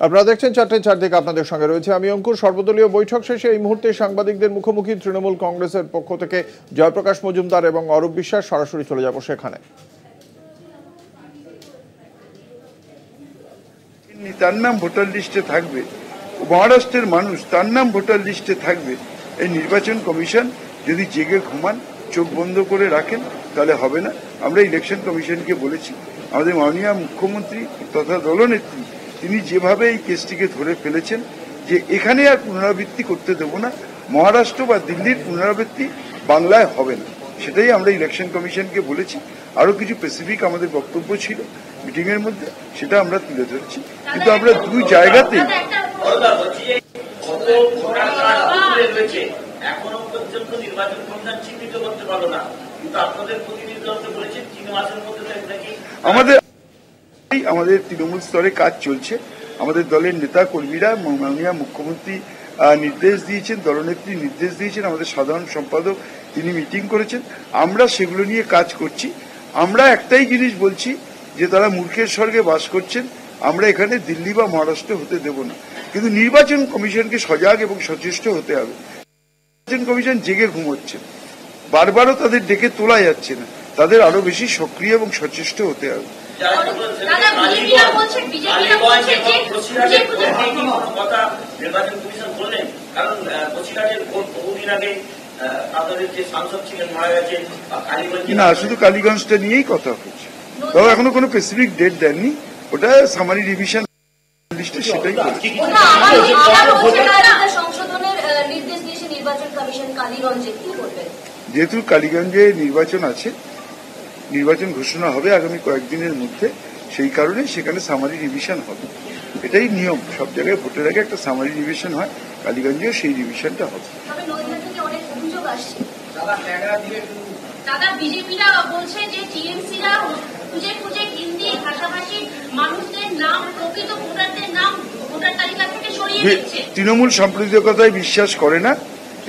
আপনারা দেখছেন চারটে চারদিকে, আপনাদের সঙ্গে রয়েছে আমি অঙ্কুর। সর্বদলীয় বৈঠক শেষে এই মুহূর্তে সাংবাদিকদের মুখোমুখি তৃণমূল কংগ্রেসের পক্ষ থেকে জয়প্রকাশ মজুমদার এবং অরূপ বিশ্বাস। সরাসরি চলে যাব সেখানে। তার নাম ভোটার লিস্টে থাকবে, মহারাষ্ট্রের মানুষ তার নাম ভোটার লিস্টে থাকবে। এই নির্বাচন কমিশন যদি জেগে ঘুমান, চোখ বন্ধ করে রাখেন, তাহলে হবে না। আমরা ইলেকশন কমিশনকে বলেছি, আমাদের মাননীয় মুখ্যমন্ত্রী তথা দলনেত্রী তিনি যেভাবে এই কেসটিকে ধরে ফেলেছেন যে এখানে আর পুনরাবৃত্তি করতে দেব না, মহারাষ্ট্র বা দিল্লির পুনরাবৃত্তি বাংলায় হবে না, সেটাই আমরা ইলেকশন কমিশনকে বলেছি। আরো কিছু স্পেসিফিক আমাদের বক্তব্য ছিল মিটিং এর মধ্যে, সেটা আমরা তুলে ধরেছি। কিন্তু আমরা দুই জায়গাতেই এখনো পর্যন্ত নির্বাচন কমিশন চিহ্নিত করতে পারলো না, কিন্তু আপনাদের প্রতিনিধি দল বলেছে 3 মাসের মধ্যে নাকি আমাদের তৃণমূল স্তরে কাজ চলছে। আমাদের দলের নেতা কর্মীরা মাননীয় মুখ্যমন্ত্রী নির্দেশ দিয়েছেন, দলনেত্রী নির্দেশ দিয়েছেন, আমাদের সাধারণ সম্পাদক তিনি মিটিং করেছেন, আমরা সেগুলো নিয়ে কাজ করছি। আমরা একটাই জিনিস বলছি যে তারা মূর্খের স্বর্গে বাস করছেন, আমরা এখানে দিল্লি বা মহারাষ্ট্র হতে দেব না। কিন্তু নির্বাচন কমিশনকে সজাগ এবং সচেষ্ট হতে হবে। নির্বাচন কমিশন জেগে ঘুমোচ্ছে, বারবারও তাদের ডেকে তোলা যাচ্ছে না, তাদের আরো বেশি সক্রিয় এবং সচেষ্ট হতে হবে। না, শুধু কালীগঞ্জটা নিয়েই কথা হচ্ছে, তবে এখনো কোনো স্পেসিফিক ডেট দেননি, ওটা সামারি রিভিশন লিস্টে সেটাই বলেছে। যেহেতু কালীগঞ্জে নির্বাচন আছে, নির্বাচন ঘোষণা হবে আগামী কয়েকদিনের মধ্যে, সেই কারণে সেখানে সামারি রিভিশন হবে। এটাই নিয়ম, সব জায়গায় ভোটের আগে একটা সামারি রিভিশন হয়, কালীগঞ্জেও সেই রিভিশনটা হবে। তৃণমূল সাম্প্রদায়িকতায় বিশ্বাস করে না।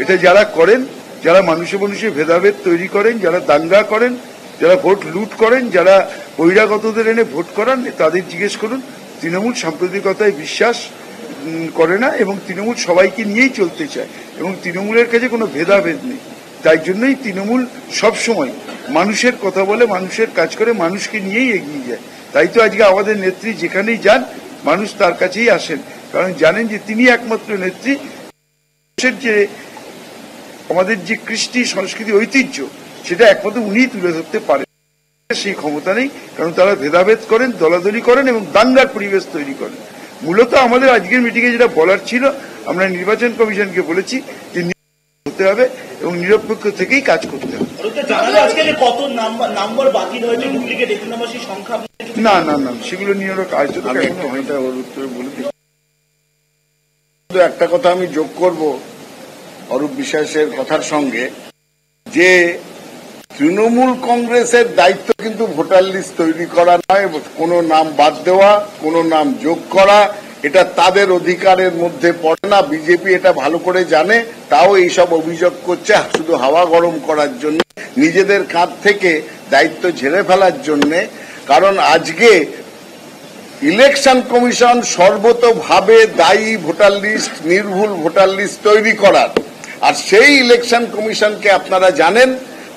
এটা যারা করেন, যারা মানুষে মানুষে ভেদাভেদ তৈরি করেন, যারা দাঙ্গা করেন, যারা ভোট লুট করেন, যারা বহিরাগতদের এনে ভোট করান, তাদের জিজ্ঞেস করুন। তৃণমূল সাম্প্রদায়িকতায় বিশ্বাস করে না এবং তৃণমূল সবাইকে নিয়েই চলতে চায় এবং তৃণমূলের কাছে কোনো ভেদাভেদ নেই। তাই জন্যই তৃণমূল সবসময় মানুষের কথা বলে, মানুষের কাজ করে, মানুষকে নিয়েই এগিয়ে যায়। তাই তো আজকে আমাদের নেত্রী যেখানেই যান মানুষ তার কাছেই আসেন, কারণ জানেন যে তিনি একমাত্র নেত্রী। যে আমাদের যে কৃষ্টি সংস্কৃতি ঐতিহ্য, সেটা একমাত্র উনিই তুলে ধরতে পারেন। সেই ক্ষমতা নেই, কারণ তারা ভেদাভেদ করেন, দলাদলি করেন এবং দাঙ্গার পরিবেশ তৈরি করেন। মূলত আমাদের আজকের মিটিংয়ে যেটা বলার ছিল, আমরা নির্বাচন কমিশনকে বলেছি যে হতে হবে এবং নিরপেক্ষ থেকেই কাজ করতে হবে। না না না, সেগুলো নিয়ে ওরা কাজ ওর উত্তরে বলে দিই। একটা কথা আমি যোগ করব অরূপ বিশ্বাসের কথার সঙ্গে, যে তৃণমূল কংগ্রেসের দায়িত্ব কিন্তু ভোটার লিস্ট তৈরি করা নয়, কোনো নাম বাদ দেওয়া, কোনো নাম যোগ করা, এটা তাদের অধিকারের মধ্যে পড়ে না। বিজেপি এটা ভালো করে জানে, তাও এইসব অভিযোগ করছে শুধু হাওয়া গরম করার জন্য, নিজেদের কাঁধ থেকে দায়িত্ব ঝেড়ে ফেলার জন্য। কারণ আজকে ইলেকশন কমিশন সর্বতোভাবে দায়ী ভোটার লিস্ট, নির্ভুল ভোটার লিস্ট তৈরি করার। আর সেই ইলেকশন কমিশনকে আপনারা জানেন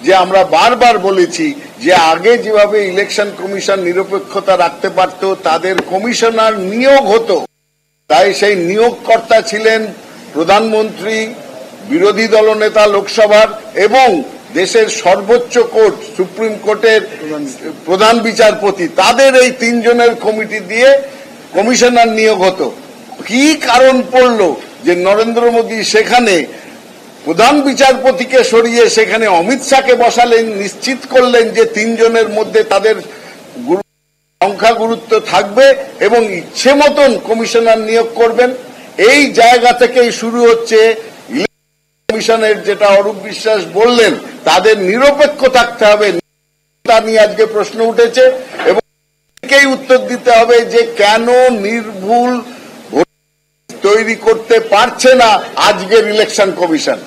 যে আমরা বারবার বলেছি যে আগে যেভাবে ইলেকশন কমিশন নিরপেক্ষতা রাখতে পারত, তাদের কমিশনার নিয়োগ হতো, তাই সেই নিয়োগকর্তা ছিলেন প্রধানমন্ত্রী, বিরোধী দলনেতা লোকসভার এবং দেশের সর্বোচ্চ কোর্ট সুপ্রিম কোর্টের প্রধান বিচারপতি। তাদের এই 3 জনের কমিটি দিয়ে কমিশনার নিয়োগ হতো। কি কারণ পড়ল যে নরেন্দ্র মোদী সেখানে প্রধান বিচারপতিকে সরিয়ে সেখানে অমিত শাহকে বসালেন, নিশ্চিত করলেন যে 3 জনের মধ্যে তাদের সংখ্যা গুরুত্ব থাকবে এবং ইচ্ছে মতন কমিশনার নিয়োগ করবেন। এই জায়গা থেকেই শুরু হচ্ছে কমিশনের, যেটা অরূপ বিশ্বাস বললেন, তাদের নিরপেক্ষ থাকতে হবে। তা নিয়ে আজকে প্রশ্ন উঠেছে এবং উত্তর দিতে হবে যে কেন নির্ভুল তৈরি করতে পারছে না আজকের ইলেকশন কমিশন।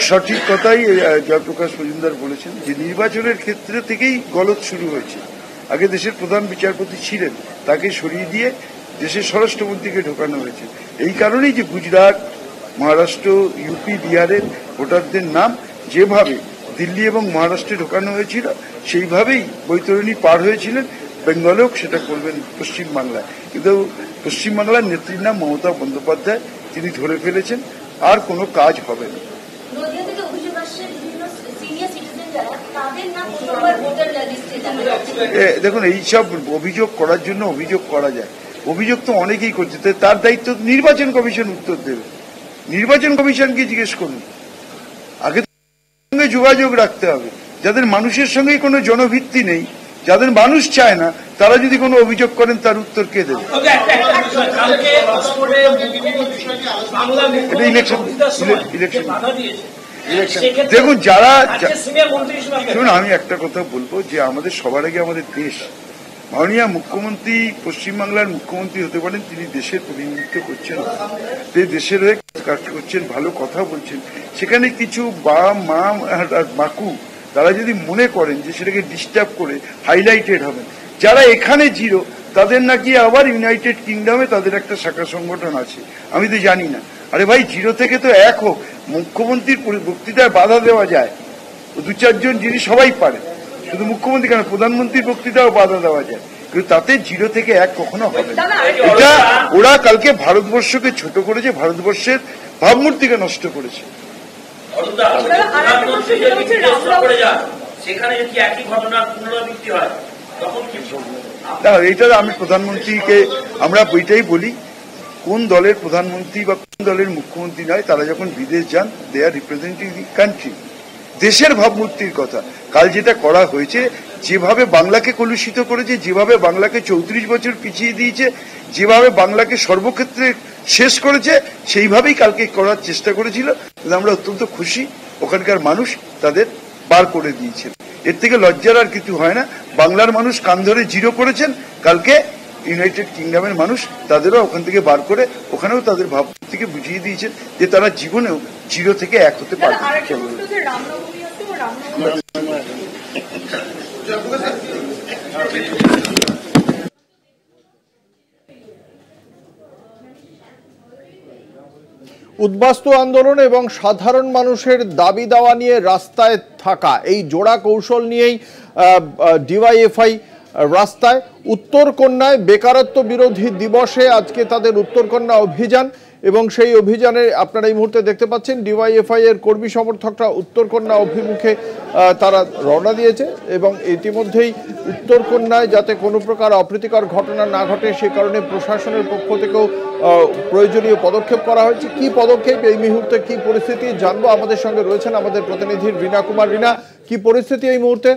সঠিক কথাই জয়প্রকাশ মজুমদার বলেছেন যে নির্বাচনের ক্ষেত্রে থেকেই গলদ শুরু হয়েছে। আগে দেশের প্রধান বিচারপতি ছিলেন, তাকে সরিয়ে দিয়ে দেশের স্বরাষ্ট্রমন্ত্রীকে ঢোকানো হয়েছে। এই কারণেই যে গুজরাট, মহারাষ্ট্র, ইউপি, বিহারের ভোটারদের নাম যেভাবে দিল্লি এবং মহারাষ্ট্রে ঢোকানো হয়েছিল সেইভাবেই বৈতরণী পার হয়েছিলেন। বেঙ্গলেও সেটা করবেন পশ্চিমবাংলায়, কিন্তু পশ্চিমবাংলার নেত্রীর নাম মমতা বন্দ্যোপাধ্যায়, তিনি ধরে ফেলেছেন, আর কোনো কাজ হবে না। দেখুন, এইসব অভিযোগ করার জন্য অভিযোগ করা যায়, অভিযোগ তো অনেকেই করছে, তার দায়িত্ব নির্বাচন কমিশন উত্তর দেবে। নির্বাচন কমিশনকে জিজ্ঞেস করুন। আগে সঙ্গে যোগাযোগ রাখতে হবে, যাদের মানুষের সঙ্গে কোনো জনভিত্তি নেই, যাদের মানুষ চায় না, তারা যদি কোনো অভিযোগ করেন তার উত্তর কে দেবে? দেখুন, যারা শুনুন, আমি একটা কথা বলবো যে আমাদের সবার আগে আমাদের দেশ, মাননীয় মুখ্যমন্ত্রী পশ্চিমবাংলার মুখ্যমন্ত্রী হতে পারেন, তিনি দেশের প্রতিনিধিত্ব করছেন, তিনি দেশের হয়ে কাজ করছেন, ভালো কথা বলছেন। সেখানে কিছু বা মা আর মাকু তারা যদি মনে করেন যে সেটাকে ডিস্টার্ব করে হাইলাইটেড হবেন, যারা এখানে জিরো তাদের নাকি আবার ইউনাইটেড কিংডমে তাদের একটা শাখা সংগঠন আছে, আমি তো জানি না। আরে ভাই, জিরো থেকে তো এক হোক, মুখ্যমন্ত্রীর বক্তৃতায় বাধা দেওয়া যায়, দু চারজন যিনি সবাই পারে, শুধু মুখ্যমন্ত্রী কেন, প্রধানমন্ত্রীর বক্তৃতাও বাধা দেওয়া যায়, কিন্তু তাতে জিরো থেকে এক কখনো হবে না। এটা ওরা কালকে ভারতবর্ষকে ছোট করেছে, ভারতবর্ষের ভাবমূর্তিকে নষ্ট করেছে। এইটা আমি প্রধানমন্ত্রীকে আমরা বইটাই বলি, কোন দলের প্রধানমন্ত্রী বা কোন দলের মুখ্যমন্ত্রী নয়, তারা যখন বিদেশ যান, দে আর রিপ্রেজেন্টিং দি কান্ট্রি, দেশের ভাবমূর্তির কথা। কাল যেটা করা হয়েছে, যেভাবে বাংলাকে কলুষিত করেছে, যেভাবে বাংলাকে 34 বছর পিছিয়ে দিয়েছে, যেভাবে বাংলাকে সর্বক্ষেত্রে শেষ করেছে, সেইভাবেই কালকে করার চেষ্টা করেছিল। আমরা অত্যন্ত খুশি, ওখানকার মানুষ তাদের বার করে দিয়েছেন। এর থেকে লজ্জার আর কিছু হয় না। বাংলার মানুষ কান ধরে জিরো করেছেন, কালকে ইউনাইটেড কিংডমের মানুষ তাদেরও ওখান থেকে বার করে ওখানেও তাদের ভাবমূর্তিকে বুঝিয়ে দিয়েছেন যে তারা জীবনেও জিরো থেকে এক হতে পারবে। উদ্বাস্তু আন্দোলন এবং সাধারণ মানুষের দাবি দাওয়া নিয়ে রাস্তায় থাকা, এই জোড়া কৌশল নিয়েই ডিওয়াইএফআই রাস্তায়। উত্তরকন্যায় বেকারত্ব বিরোধী দিবসে আজকে তাদের উত্তরকন্যা অভিযান, এবং সেই অভিযানে আপনারা এই মুহূর্তে দেখতে পাচ্ছেন ডিওয়াইএফআই এর কর্মী সমর্থকরা উত্তরকন্যা অভিমুখে তারা রওনা দিয়েছে, এবং ইতিমধ্যেই উত্তরকন্যায় যাতে কোনো প্রকার অপ্রীতিকর ঘটনা না ঘটে সে কারণে প্রশাসনের পক্ষ থেকেও প্রয়োজনীয় পদক্ষেপ করা হয়েছে। কি পদক্ষেপ, এই মুহূর্তে কি পরিস্থিতি জানবো। আমাদের সঙ্গে রয়েছেন আমাদের প্রতিনিধি রীনা কুমার। রীনা, কি পরিস্থিতি এই মুহূর্তে?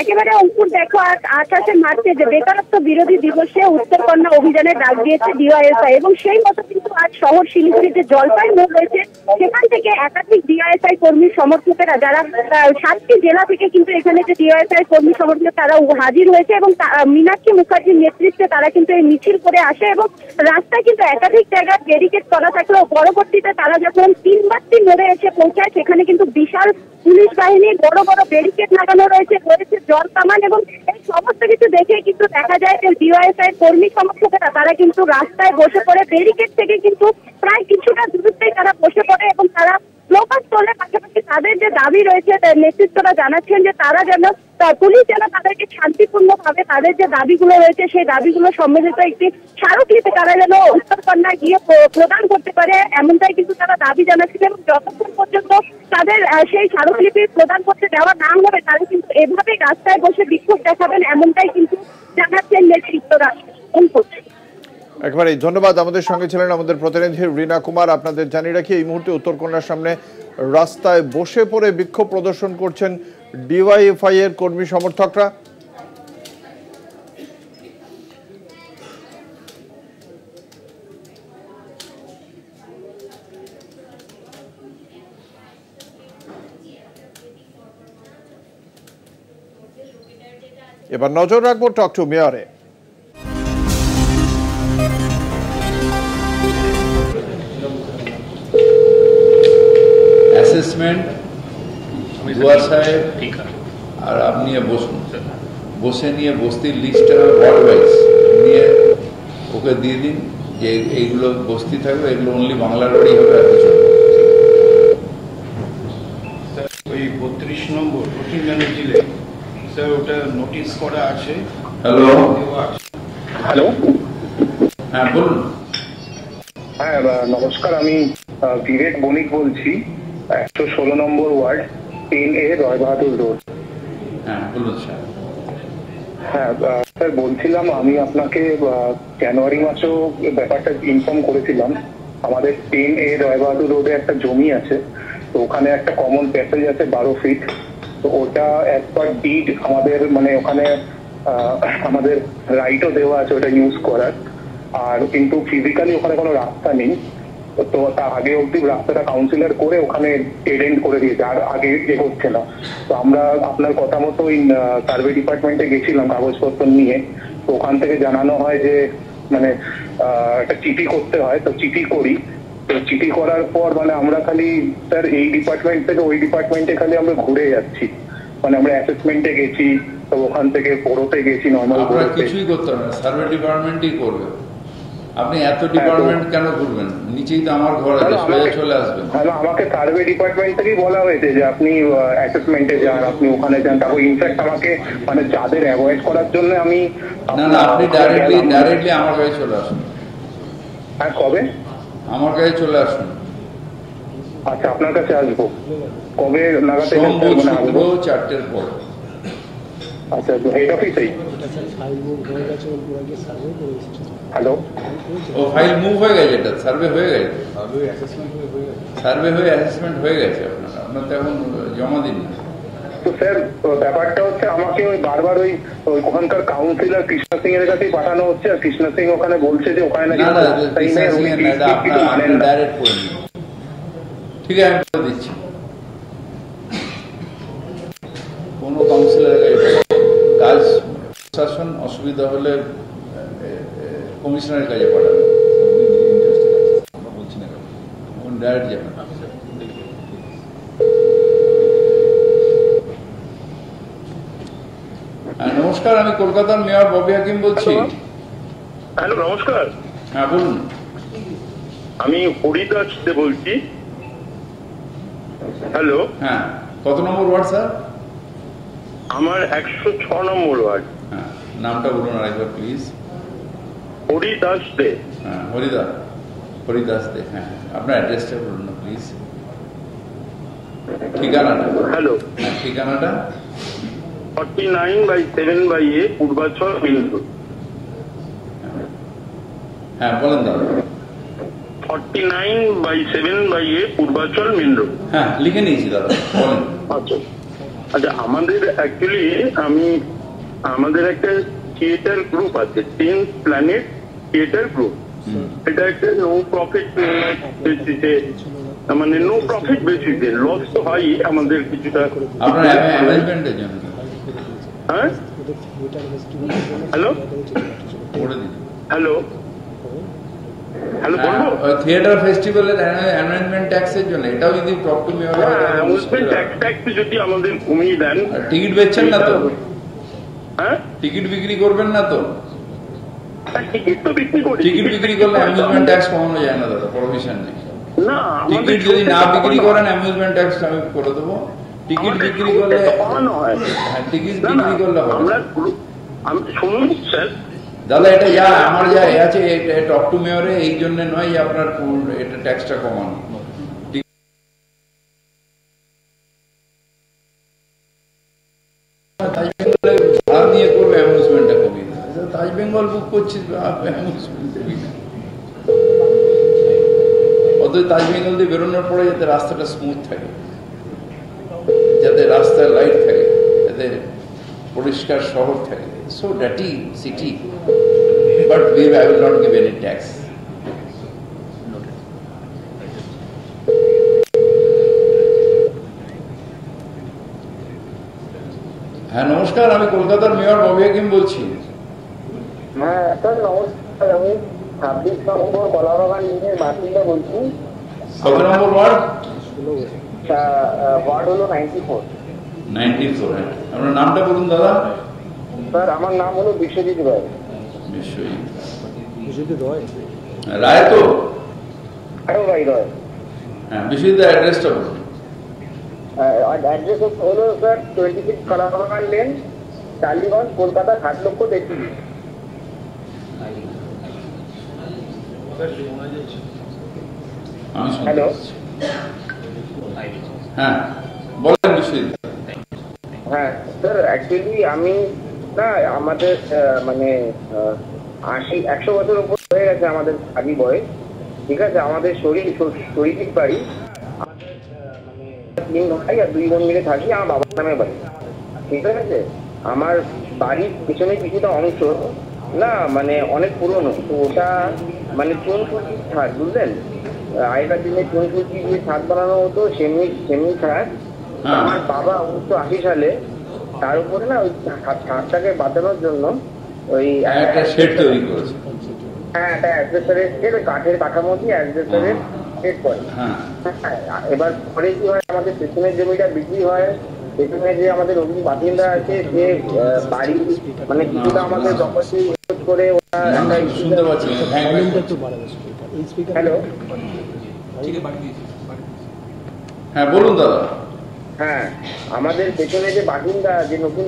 একেবারে অঙ্কুর, দেখো, 28 মার্চে যে বেকারত্ব বিরোধী দিবসে উত্তরকন্যা অভিযানের ডাক দিয়েছে ডিওয়াইএফআই, এবং সেই মতো কিন্তু আজ শহর শিলিগুড়িতে জলপাই মোড় রয়েছে, সেখান থেকে একাধিক ডিওয়াইএফআই কর্মী সমর্থকেরা, যারা 7টি জেলা থেকে কিন্তু এখানে যে ডিওয়াইএফআই কর্মী সমর্থক তারা হাজির হয়েছে, এবং মীনাক্ষী মুখার্জির নেতৃত্বে তারা কিন্তু এই মিছিল করে আসে, এবং রাস্তায় কিন্তু একাধিক জায়গায় ব্যারিকেড করা থাকলেও পরবর্তীতে তারা যখন 3 মোড়ে এসে পৌঁছায়, সেখানে কিন্তু বিশাল পুলিশ বাহিনীর বড় বড় ব্যারিকেড লাগানো রয়েছে, জল কামান, এবং এই সমস্ত কিছু দেখে কিন্তু দেখা যায় যে ডিওয়াইএফআই কর্মী সমর্থকেরা তারা কিন্তু রাস্তায় বসে পড়ে, ব্যারিকেড থেকে কিন্তু প্রায় কিছুটা দূরত্বেই তারা বসে পড়ে, এবং তারা স্লোগান তোলে। পাশাপাশি তাদের যে দাবি রয়েছে, নেতৃত্বরা জানাচ্ছেন যে তারা যেন, পুলিশ যেন তাদেরকে শান্তিপূর্ণভাবে তাদের যে দাবিগুলো রয়েছে সেই দাবিগুলো সম্মিলিত একটি স্মারকলিপি তারা যেন উত্তরকন্যায় গিয়ে প্রদান করতে পারে, এমনটাই কিন্তু তারা দাবি জানাচ্ছেন। এবং যতক্ষণ পর্যন্ত তাদের সেই স্মারকলিপি প্রদান করতে দেওয়া না হবে, তারা কিন্তু এভাবেই রাস্তায় বসে বিক্ষোভ দেখাবেন, এমনটাই কিন্তু জানাচ্ছেন নেতৃত্বরা। একেবারেই ধন্যবাদ। আমাদের সঙ্গে ছিলেন আমাদের প্রতিনিধি রীনা কুমার। আপনাদের জানিয়ে রাখি, এই মুহূর্তে উত্তরকন্যার সামনে রাস্তায় বসে পড়ে বিক্ষোভ প্রদর্শন করছেন ডিওয়াইএফআই এর কর্মী সমর্থকরা। এবার নজর রাখবো টক টু মেয়রে। অ্যাসেসমেন্ট দুয়ার সাহেব আর আপনি বসুন, বসে নিয়ে বস্তির লিস্টটা ওয়ার্ড ওয়াইজ নিয়ে ওকে দিয়ে দিন যে এইগুলো বস্তি থাকবে, এগুলো অনলি বাংলার বাড়ি হবে আর কিছু। ওই 32 নম্বর দক্ষিণ ব্যানার্জি লেন স্যার, ওটা নোটিশ করা আছে। হ্যালো হ্যালো, হ্যাঁ বলুন। হ্যাঁ নমস্কার, আমি বিবেক বণিক বলছি, 116 নম্বর ওয়ার্ড, 10A রয়বাহাদুর রোড। হ্যাঁ বলুন স্যার। হ্যাঁ স্যার, বলছিলাম আমি আপনাকে জানুয়ারি মাসেও ব্যাপারটা ইনফর্ম করেছিলাম। আমাদের 10A রয়বাহাদুর রোডে একটা জমি আছে, তো ওখানে একটা কমন প্যাসেজ আছে 12 ফিট। তো ওটা অ্যাজ পার ডিড আমাদের মানে ওখানে আমাদের রাইটও দেওয়া আছে ওটা ইউজ করার। আর কিন্তু ফিজিক্যালি ওখানে কোনো রাস্তা নেই। তো তার আগে অব্দি রাস্তাটা কাউন্সিলর করে ওখানে ডেড এন্ড করে দিয়েছে, আর আগে এগোচ্ছে না। তো আমরা আপনার কথা মতো ওই সার্ভে ডিপার্টমেন্টে গেছিলাম কাগজপত্র নিয়ে। তো ওখান থেকে জানানো হয় যে মানে একটা চিঠি করতে হয়, তো চিঠি করি। তো চিঠি করার পর মানে আমরা খালি স্যার এই ডিপার্টমেন্ট থেকে ওই ডিপার্টমেন্টে খালি আমরা ঘুরে যাচ্ছি। মানে আমরা অ্যাসেসমেন্টে গেছি, তো ওখান থেকে পড়োতে গেছি, নর্মাল আপনারা কিছুই করতে হবে না, সার্ভে ডিপার্টমেন্টই করবে। আপনি এত ডিপার্টমেন্ট কেন ঘুরবেন? নিচেই তো আমার ঘর আছে, সোজা চলে আসবেন। আমাকে সার্ভে ডিপার্টমেন্ট থেকেই বলা হয়েছে যে আপনি অ্যাসেসমেন্টে যান, আপনি ওখানে যান। তারপর ইনফ্যাক্ট আমাকে মানে যাদের অ্যাভয়েড করার জন্য আমি না আপনি ডাইরেক্টলি আমার কাছে চলে আসুন। হ্যাঁ, কবে? আমার কাছে চলে আসুন। আচ্ছা, আপনার কাছে আসবো কবে নাগাদ? সোম বুধ শুক্র 4টের পর। আচ্ছা, হেড অফিসেই? হ্যালো, ও ফাইল মুভ হয়ে গেছে, এটা সার্ভে হয়ে গেছে, সার্ভে হয়ে অ্যাসেসমেন্ট হয়ে গেছে। আপনার তো এখন জমা দিন না। তো স্যার ব্যাপারটা হচ্ছে আমাকে ওই বারবার ওই ওখানকার কাউন্সিলর কৃষ্ণ সিং এর কাছেই পাঠানো হচ্ছে, আর কৃষ্ণ সিং ওখানে বলছে যে ওখানে নাকি ডাইরেক্ট করে নিন। ঠিক আছে, আমি করে দিচ্ছি। কোনো কাউন্সিলরের কাছে কাজ প্রশাসন অসুবিধা হলে কমিশনারের কাছে পাঠাবেন, বলছি না ডাইরেক্ট যাবেন। নমস্কার, আমি কলকাতার মেয়র ববি হাকিম বলছি। হ্যালো, নমস্কার। হ্যাঁ বলুন। আমি হরিদাস দে বলছি। হ্যালো। হ্যাঁ, কত নম্বর ওয়ার্ড স্যার? আমার 106 নম্বর ওয়ার্ড। হ্যাঁ, নামটা বলুন আরেকবার প্লিজ। হরিদাস দে। হ্যাঁ, হরিদাস দে। হ্যাঁ, আপনার অ্যাড্রেসটা বলুন না প্লিজ, ঠিকানাটা। হ্যালো, ঠিকানাটা 49/7/A পূর্বাচল মেইন রোড। হ্যাঁ বলেন দাদা। 49/7/A Purbachal main road. হ্যাঁ, লিখে নিয়েছি দাদা, বলেন। আচ্ছা আচ্ছা, আমাদের অ্যাকচুয়ালি আমাদের একটা থিয়েটার গ্রুপ আছে, 10 প্ল্যানেট থিয়েটার গ্রুপ। এটা একটা নো প্রফিট বেসিসে, মানে নো প্রফিট বেসিসে, লস তো হয় আমাদের কিছুটা। আপনার অ্যারেঞ্জমেন্টের জন্য। হ্যাঁ, হ্যালো হ্যালো হ্যালো, বলবো থিয়েটার ফেস্টিভ্যালের অ্যারেঞ্জমেন্ট ট্যাক্সের জন্য। এটাও যদি টক টু মি ট্যাক্স যদি আমাদের কমিয়ে দেন। টিকিট বেচছেন না তো? হ্যাঁ, টিকিট বিক্রি করবেন না তো? টিকিট তো বিক্রি করি। টিকিট বিক্রি করলে অ্যামিউজমেন্ট ট্যাক্স কমানো যায় না দাদা, প্রভিশন নেই। না, টিকিট যদি না বিক্রি করেন অ্যামিউজমেন্ট ট্যাক্স আমি করে দেবো। টিকিট বিক্রি করলে টিকিট বিক্রি করলে আমরা শুনুন স্যার দাদা, এটা যা আমার যা আছে টক টু মেয়রে এই জন্য নয় যে আপনার এটা ট্যাক্সটা কমানো। তাজ বেঙ্গলে ভাড়া নিয়ে করবে, অ্যামিউজমেন্টটা কমিয়ে দেবে। তাজ বেঙ্গল বুক করছিস, অ্যামিউজমেন্ট দেবি না। অতএব তাজ বেঙ্গল দিয়ে বেরোনোর পরে যাতে রাস্তাটা স্মুথ থাকে, যাতে রাস্তায় লাইট থাকে, যাতে পরিষ্কার শহর থাকে, so dirty city, but I will not give any tax. হ্যাঁ নমস্কার, আমি কলকাতার মেয়র ববি হাকিম বলছি। হ্যাঁ স্যার নমস্কার, আমি 26 নম্বর কলাবাগান ইউনিয়নের বাসিন্দা বলছি। কত নম্বর ওয়ার্ড? ওয়ার্ড হলো 94। 94। আপনার নামটা বলুন দাদা। স্যার আমার নাম হলো বিশ্বজিৎ রায়। বিশ্বজিৎ রায় তো রায় রায়। হ্যাঁ, বিশ্বজিৎ অ্যাড্রেসটা বলুন। অ্যাড্রেস হলো স্যার 26 কলাবাগান লেন, টালিগঞ্জ, কলকাতা 7,33,000। হ্যালো, হ্যাঁ বলেন বিশ্বজিৎ। হ্যাঁ স্যার, অ্যাকচুয়ালি আমি না আমাদের মানে 100 বছর উপর হয়ে গেছে আমাদের আদি বয়স, ঠিক আছে। আমাদের শরীরিক বাড়ি, আমাদের মানে 3 ভাই আর 2 বোন মিলে থাকি। আমার বাবার নামে বাড়ি, ঠিক আছে। আমার বাড়ির পিছনে কিছুটা অংশ না মানে অনেক পুরনো, তো ওটা মানে চুন ফুলকি ছাদ, বুঝলেন? আগেকার দিনে চুন ফুলকি দিয়ে ছাদ বানানো হতো, সেমনি ছাদ। আমার বাবা 1980 সালে তার উপরে না ওই ছাদটাকে বাঁচানোর জন্য ওই একটা শেড তৈরি করেছে। হ্যাঁ, একটা অ্যাডভেস্টারের শেড, কাঠের কাঠামো দিয়ে অ্যাডভেস্টারের শেড করে। এবার পরে কি হয়, আমাদের পেছনের জমিটা বিক্রি হয়। পেছনে যে আমাদের অগ্নি বাসিন্দা আছে, সে বাড়ি মানে কিছুটা আমাদের দখলকে করে ওরা শুনতে পাচ্ছি। হ্যালো, হ্যাঁ বলুন দাদা। হ্যাঁ, আমাদের পেছনে যে বাসিন্দা যে নতুন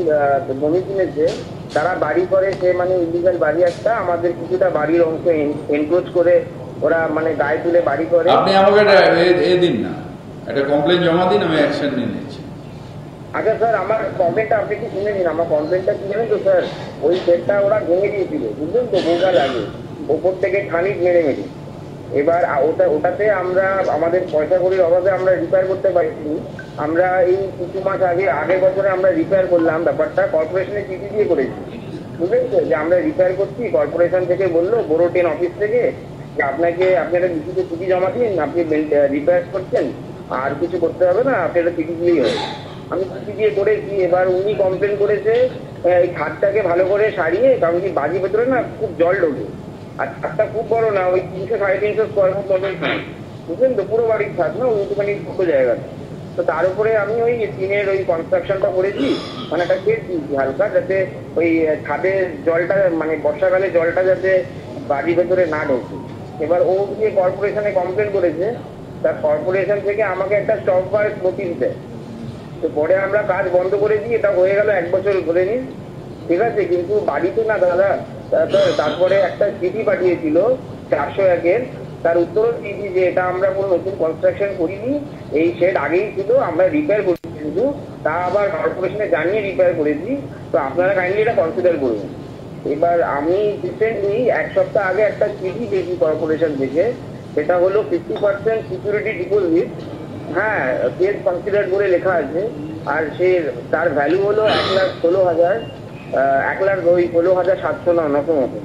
জমি কিনেছে, তারা বাড়ি করে, সে মানে ইলিগাল বাড়ি একটা, আমাদের কিছুটা বাড়ির অংশ এনক্রোচ করে ওরা মানে গায়ে তুলে বাড়ি করে। আপনি আমাকে এ দিন না, একটা কমপ্লেন জমা দিন, আমি অ্যাকশন নিয়ে নিচ্ছি। আচ্ছা স্যার, আমার কমপ্লেনটা আপনি কি শুনে নিন। আমার কমপ্লেনটা কি জানেন তো স্যার, ওই শেডটা ওরা ভেঙে দিয়েছিল, বুঝলেন তো, বহুকাল আগে, ওপর থেকে খানিক মেরে। এবার ওটাতে আমরা আমাদের পয়সা কড়ির অভাবে আমরা রিপেয়ার করতে পারিনি। আমরা এই কিছু মাস আগের বছরে আমরা রিপেয়ার করলাম, ব্যাপারটা কর্পোরেশনের চিঠি দিয়ে করেছি, বুঝলেন তো, যে আমরা রিপেয়ার করছি। কর্পোরেশন থেকে বললো, বড় 10 অফিস থেকে, যে আপনি একটা লিখিত চিঠি জমা দিন, আপনি রিপেয়ার করছেন, আর কিছু করতে হবে না, আপনি একটা চিঠি দিলেই হবে। আমি চিঠি দিয়ে করেছি। এবার উনি কমপ্লেন করেছে এই ছাদটাকে ভালো করে সারিয়ে, কারণ কি বাড়ির ভেতরে না খুব জল ঢোকে, আর ছাদটা খুব বড় না, ওই 300-350 স্কোয়ার ফুট মতন ছাদ, বুঝলেন তো, পুরো বাড়ির ছাদ না, ওইটুখানি ছোটো জায়গাটা। তো তার উপরে আমি ওই টিনের ওই কনস্ট্রাকশনটা করেছি, মানে একটা শেড দিয়েছি হালকা, যাতে ওই ছাদের জলটা মানে বর্ষাকালে জলটা যাতে বাড়ির ভেতরে না ঢোকে। এবার ও গিয়ে কর্পোরেশনে কমপ্লেন করেছে, তার কর্পোরেশন থেকে আমাকে একটা স্টপ ওয়ার্ক নোটিশ দেয়। তো পরে আমরা কাজ বন্ধ করে দিই, এটা হয়ে গেল 1 বছর ধরে নিন, ঠিক আছে। কিন্তু বাড়িতে না দাদা, তারপরে একটা চিঠি পাঠিয়েছিল 401-এর, তার উত্তরও দিয়েছি যে এটা আমরা কোনো নতুন কনস্ট্রাকশন করিনি, এই শেড আগেই ছিল, আমরা রিপেয়ার করেছি, কিন্তু তা আবার কর্পোরেশনে জানিয়ে রিপেয়ার করেছি, তো আপনারা কাইন্ডলি এটা কনসিডার করবেন। এবার আমি রিসেন্টলি 1 সপ্তাহ আগে একটা চিঠি পেয়েছি কর্পোরেশন থেকে, সেটা হলো 50% সিকিউরিটি ডিপোজিট, হ্যাঁ, কেস কনসিডার করে লেখা আছে। আর তার ভ্যালু হলো 1,16,000, 1,16,700 মতো,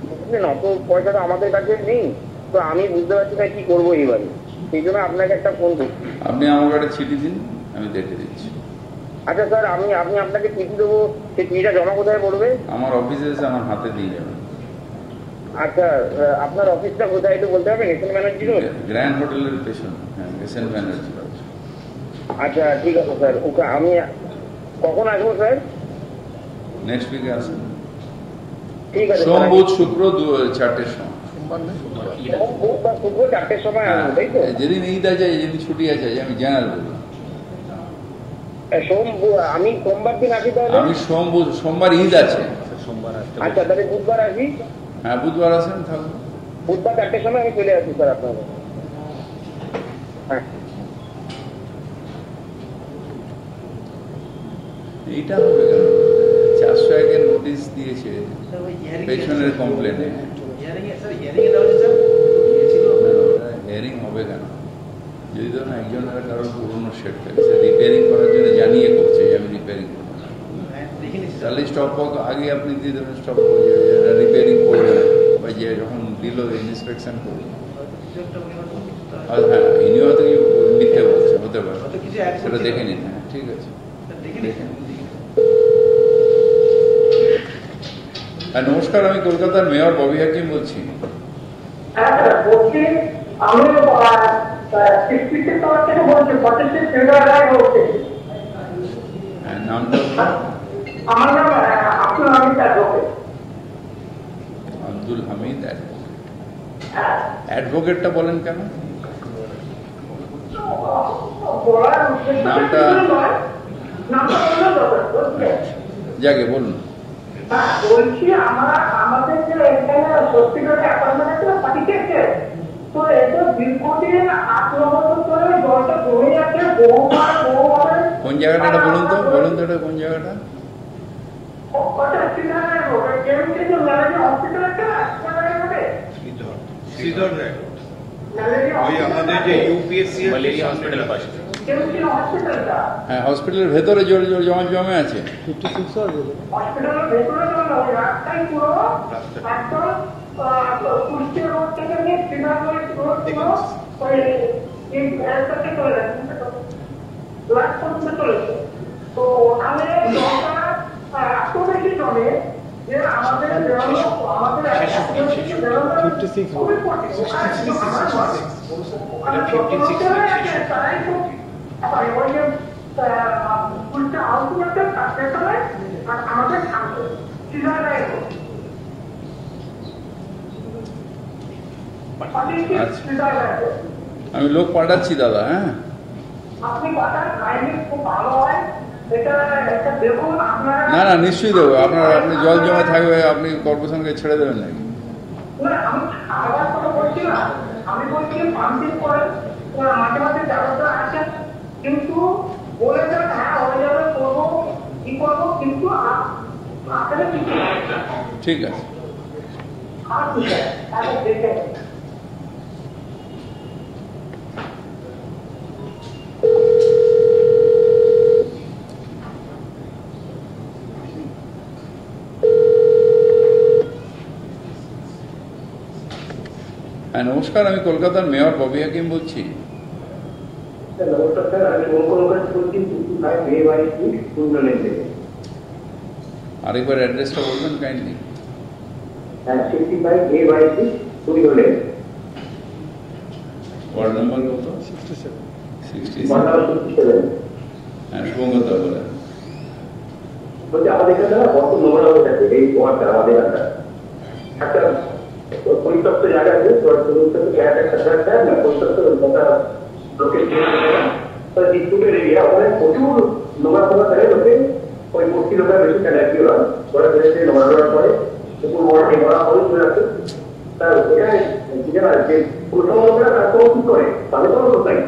বুঝলেন। অত পয়সা তো আমাদের কাছে নেই, তো আমি বুঝতে পারছি না কি করবো এবারে, সেই জন্য আপনাকে একটা ফোন করছি। আপনি আমাকে একটা চিঠি দিন, আমি দেখে দিচ্ছি। আচ্ছা স্যার, আমি আপনাকে চিঠি দেবো, সেই চিঠিটা জমা কোথায় পড়বে? আমার অফিসে এসে আমার হাতে দিয়ে যাবেন। আচ্ছা, আপনার অফিসটা কোথায় একটু বলতে হবে? S N Banerjee road, grand হোটেলের পেছনে। হ্যাঁ, এস এন ব্যানার্জি রোড। আচ্ছা ঠিক আছে স্যার, ওকে আমি কখন আসবো স্যার? নেক্সট উইকে আসেন, ঠিক আছে। সোম, বুধ, শুক্র 4টের সময়। শুক্র 4টের সময় আসবো, তাই তো? যেদিন ঈদ আছে, যেদিন ছুটি আছে, আমি জেনারেল বললাম। আমি সোমবার দিন আসি তাহলে? আমি সোমবার ঈদ আছে। আচ্ছা, তাহলে বুধবার আসি। হ্যাঁ, বুধবার আসেন, থাকুন। বুধবার 4টের সময় আমি চলে আসি স্যার আপনাদের। হ্যাঁ, এইটা হবে কেন? 401-এর নোটিশ দিয়েছে পেছনের কমপ্লেনে, হিয়ারিং হবে কেন? যদি ধরুন একজনের কারোর পুরোনো শেড থাকে, সে রিপেয়ারিং করার জন্য জানিয়ে করছে যে আমি রিপেয়ারিং করবো না, তাহলে স্টপ আগে আপনি দিয়ে দেবেন, স্টপ রিপেয়ারিং করবেন, বা যে যখন দিল ইন্সপেকশন করবেন। আর হ্যাঁ, ইনি হয়তো মিথ্যে বলছে, হতে পারে, সেটা দেখে নিন। হ্যাঁ, ঠিক আছে, দেখে নিন। হ্যাঁ, নমস্কার, আমি কলকাতার মেয়র ববি হাকিম বলছি। আমার নাম আব্দুল হামিদ অ্যাডভোকেটটা বলেন কেন? নামটা যাকে বলুন। বলছি আমাদের যে এখানে হসপিটালে অ্যাপয়েন্টমেন্ট আছে পাঠিয়েছে, তো এটা দীর্ঘদিন 8 বছর ধরে জলটা জমে যাচ্ছে। কোন জায়গাটা বলুন তো, এটা কোন জায়গাটা? হ্যাঁ, হসপিটালের ভেতরে জমে আছে। তো ওখানে এত বেশি জমে যে আমাদের আমি লোক পাঠাচ্ছি দাদা। হ্যাঁ, না না নিশ্চয়ই দেবো। আপনি জল জমা থাকবে, আপনি কর্পোরেশনকে ছেড়ে দেবেন নাকি? আমি বলছি পাম্পিং করে মাঝে মাঝে ব্যবস্থা আছে, কিন্তু বলে যান হ্যাঁ হয়ে যাবে, করবো কি করবো, কিন্তু আসলে কিছু ঠিক আছে। দেখে হ্যাঁ নমস্কার, আমি কলকাতার মেয়র ববি হাকিম বলছি। নমস্কার স্যার, আমি আরেকবার অ্যাড্রেসটা বলবেন কাইন্ডলি। ওয়ার্ড নাম্বার কত? 67। হ্যাঁ, শুভঙ্কর বলেন। বলছি আমাদের এখানে বড় নোংরা হয়ে থাকে এই ওয়ার্ডটা, আমাদের এখানটা একটা পরিত্যক্ত জায়গা আছে, ডিস্ট্রিক্টের এরিয়া, ওখানে প্রচুর নোংরা ফোঙা থাকে, লোকে ওই মূর্তি লোকরা বেশি ক্যালাকি হয়, ওরা বেড়েছে নোংরা নোংরা করে পুকুর বড় নোংরা করে চলে আসে। তার এখানে যে পুরসভা লোকেরা তারা তো কি করে, তাদের কোনো লোক নাই,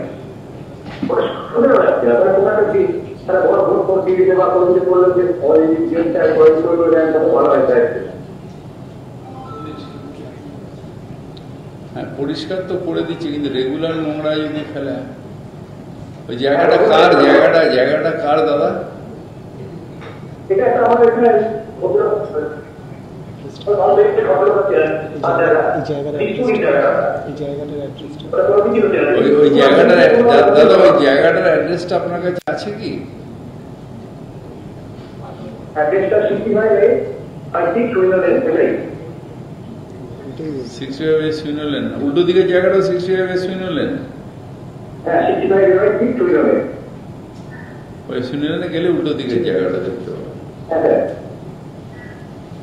ওরা সুন্দর যাচ্ছে না, তারা কোথাটা কি তারা বড় ভোট করে দিয়ে দিতে বা কোনো কিছু করলো যে ভালো হয়। হ্যাঁ, পরিষ্কার তো করে দিচ্ছি, কিন্তু রেগুলার নোংরা যদি ফেলে, ওই জায়গাটা কার? জায়গাটা কার দাদা? এটা একটা আমাদের এখানে ওই জায়গাটার অ্যাড্রেসটা আপনার কাছে আছে কি? অ্যাড্রেসটা 65 সুইনলেন, উল্টো দিকের জায়গাটা 65 সুইনলেন। ওই সুইনলেনে গেলে উল্টো দিকের জায়গাটা দেখতে পাবে।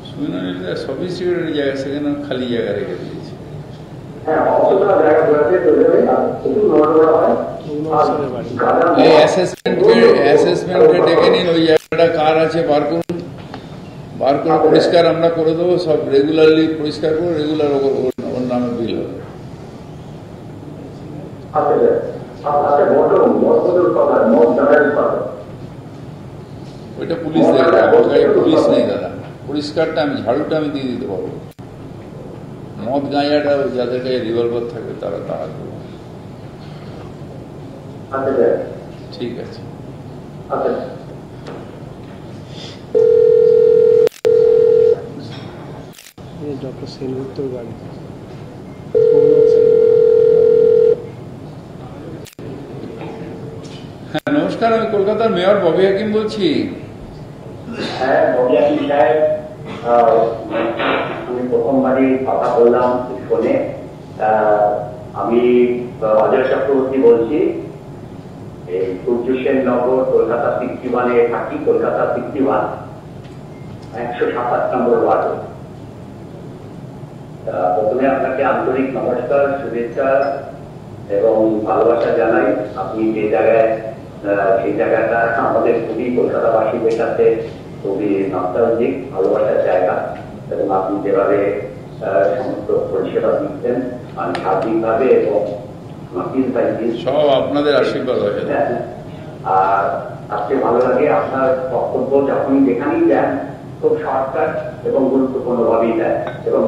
সুইনলেন সফিস্টিকেটেড জায়গা, সেখানে খালি জায়গা রেখে দিয়েছে। এই অ্যাসেসমেন্টকে ডেকে নিন, ওই জায়গাটা কার আছে বার করুন, বার করে পরিষ্কার আমরা করে দেবো। সব রেগুলারলি পরিষ্কার করে রেগুলার ওর নামে বিল হবে। ওইটা পুলিশ দেখবে, আমার গায়ে পুলিশ নেই দাদা। পরিষ্কারটা আমি, ঝাড়ুটা আমি দিয়ে দিতে পারবো। মদ গাঁজাটা যাদের গায়ে রিভলভার থাকে তারা করবে। ঠিক আছে। ডক্টর সেনগুপ্তর গাড়ি। হ্যাঁ নমস্কার, আমি কলকাতার মেয়র ববি হাকিম বলছি। হ্যাঁ ববি হাকিম সাহেব, আমি প্রথমবারই কথা বললাম ফোনে। আমি অজয় চক্রবর্তী বলছি, এই সূর্য সেন নগর, কলকাতা 61-এ থাকি, কলকাতা 61। 127 নম্বর ওয়ার্ড। প্রথমে আপনাকে আন্তরিক নমস্কার, শুভেচ্ছা এবং ভালোবাসা জানাই। আপনি যে জায়গায়, সেই জায়গাটা আমাদের খুবই কলকাতাবাসীদের কাছে খুবই নস্টালজিক, ভালোবাসার জায়গা। এবং আপনি যেভাবে সমস্ত পরিষেবা দিচ্ছেন আমি সার্বিকভাবে এবং সব আপনাদের আশীর্বাদ হয়ে যায়। আর আজকে ভালো লাগে আপনার বক্তব্য যখনই যেখানেই দেন খুব শর্টকাট এবং গুরুত্বপূর্ণ ভাবেই দেন এবং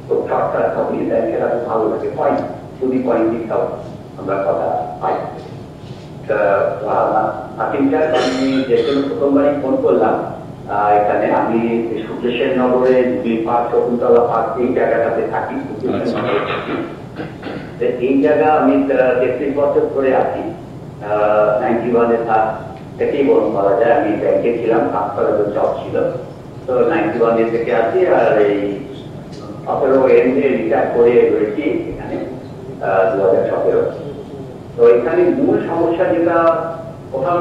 খুব শর্টকাট ভাবেই দেন, সেটা খুব ভালো লাগে। পয়েন্ট খুবই পয়েন্টিং আমরা কথা পাই। হাকিম সাহেব, আমি যে কোনো প্রথমবারই ফোন করলাম এখানে, আমি সূর্যেশ্বর নগরে দুই পার্ক, শকুন্তলা পার্ক, এই জায়গাটাতে থাকি। এই জায়গা আমি 33 বছর ধরে আছি। 91-এর কাজ থেকেই বরং বলা যায়। আমি ব্যাংকে ছিলাম, কাজ করার জব ছিল, তো 91 থেকে আছি। আর এই 17 এন্ডে রিটায়ার করে রয়েছি এখানে 2017। তো এখানে মূল সমস্যা যেটা প্রথম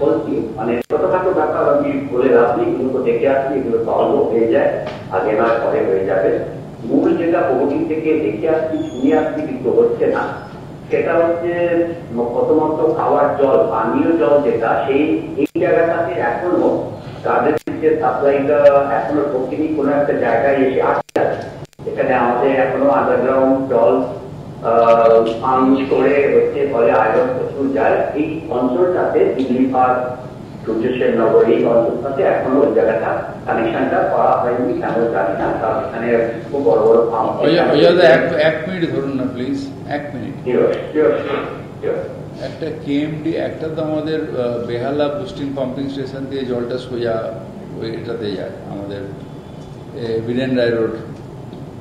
বলছি, মানে ছোটখাটো ব্যাপার আমি বলে রাখছি, এগুলো তো দেখে আসছি, এগুলো সলভ হয়ে যায়, আগে নয় পরে হয়ে যাবে। মূল যেটা বহুদিন থেকে দেখে আসছি, শুনে আসছি, কিন্তু হচ্ছে না, সেটা হচ্ছে প্রথমত খাওয়ার জল, পানীয় জল যেটা, সেই এই জায়গাটাতে এখনো তাদের যে সাপ্লাইটা এখনো প্রতিদিন কোনো একটা জায়গায় এসে আটকে আছে। এখানে আমাদের এখনো আন্ডারগ্রাউন্ড জল পাঞ্চ করে হচ্ছে, ফলে আয়রন প্রচুর যায়। এই অঞ্চলটাতে দিল্লি পার্ক, সূর্যেশ্বর নগর, এই অঞ্চলটাতে এখনো ওই জায়গাটা কানেকশনটা করা হয়নি, কেন জানি না। তার এখানে খুব বড় বড় পাম্প। এক মিনিট ধরুন না প্লিজ, 1 মিনিট। একটা কেএমডি, একটা তো আমাদের বেহালা বুস্টিং পাম্পিং স্টেশন দিয়ে জলটা সোজা ওই এটাতে যায়, আমাদের বীরেন রায় রোড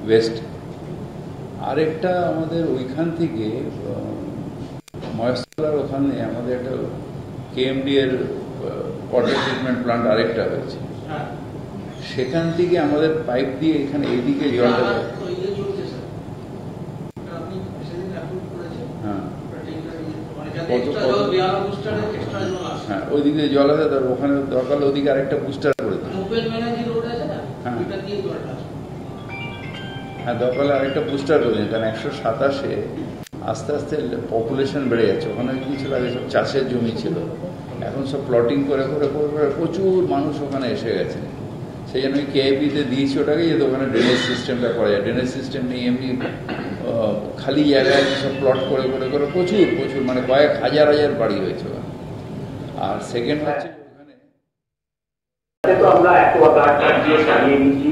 ওয়েস্ট। আরেকটা আমাদের ওইখান থেকে মহেশতলার ওখানে আমাদের একটা কেএমডি এর ওয়াটার ট্রিটমেন্ট প্লান্ট আরেকটা হয়েছে, সেখান থেকে আমাদের পাইপ দিয়ে এখানে এইদিকে জলটা যায়। হ্যাঁ, ওই দিকে জল আছে, তার ওখানে দরকার ওদিকে আরেকটা বুস্টার করে দেয়। হ্যাঁ, দরকার আরেকটা বুস্টার করে দেয়, কারণ 127-এ আস্তে আস্তে পপুলেশন বেড়ে যাচ্ছে। ওখানে কি ছিল, আগে সব চাষের জমি ছিল, এখন সব প্লটিং করে করে করে প্রচুর মানুষ ওখানে এসে গেছে। সেই জন্য কেআইপিতে দিয়েছি ওটাকে, যাতে ওখানে ড্রেনেজ সিস্টেমটা করা যায়। ড্রেনেজ সিস্টেম নেই, এমনি খালি জায়গায় সব প্লট করে করে করে প্রচুর প্রচুর, মানে কয়েক হাজার হাজার বাড়ি হয়েছে ওখানে। আর সেকেন্ড হচ্ছে ওখানে আমরা অ্যাকোয়াগার্ড দিয়ে চালিয়ে নিচ্ছি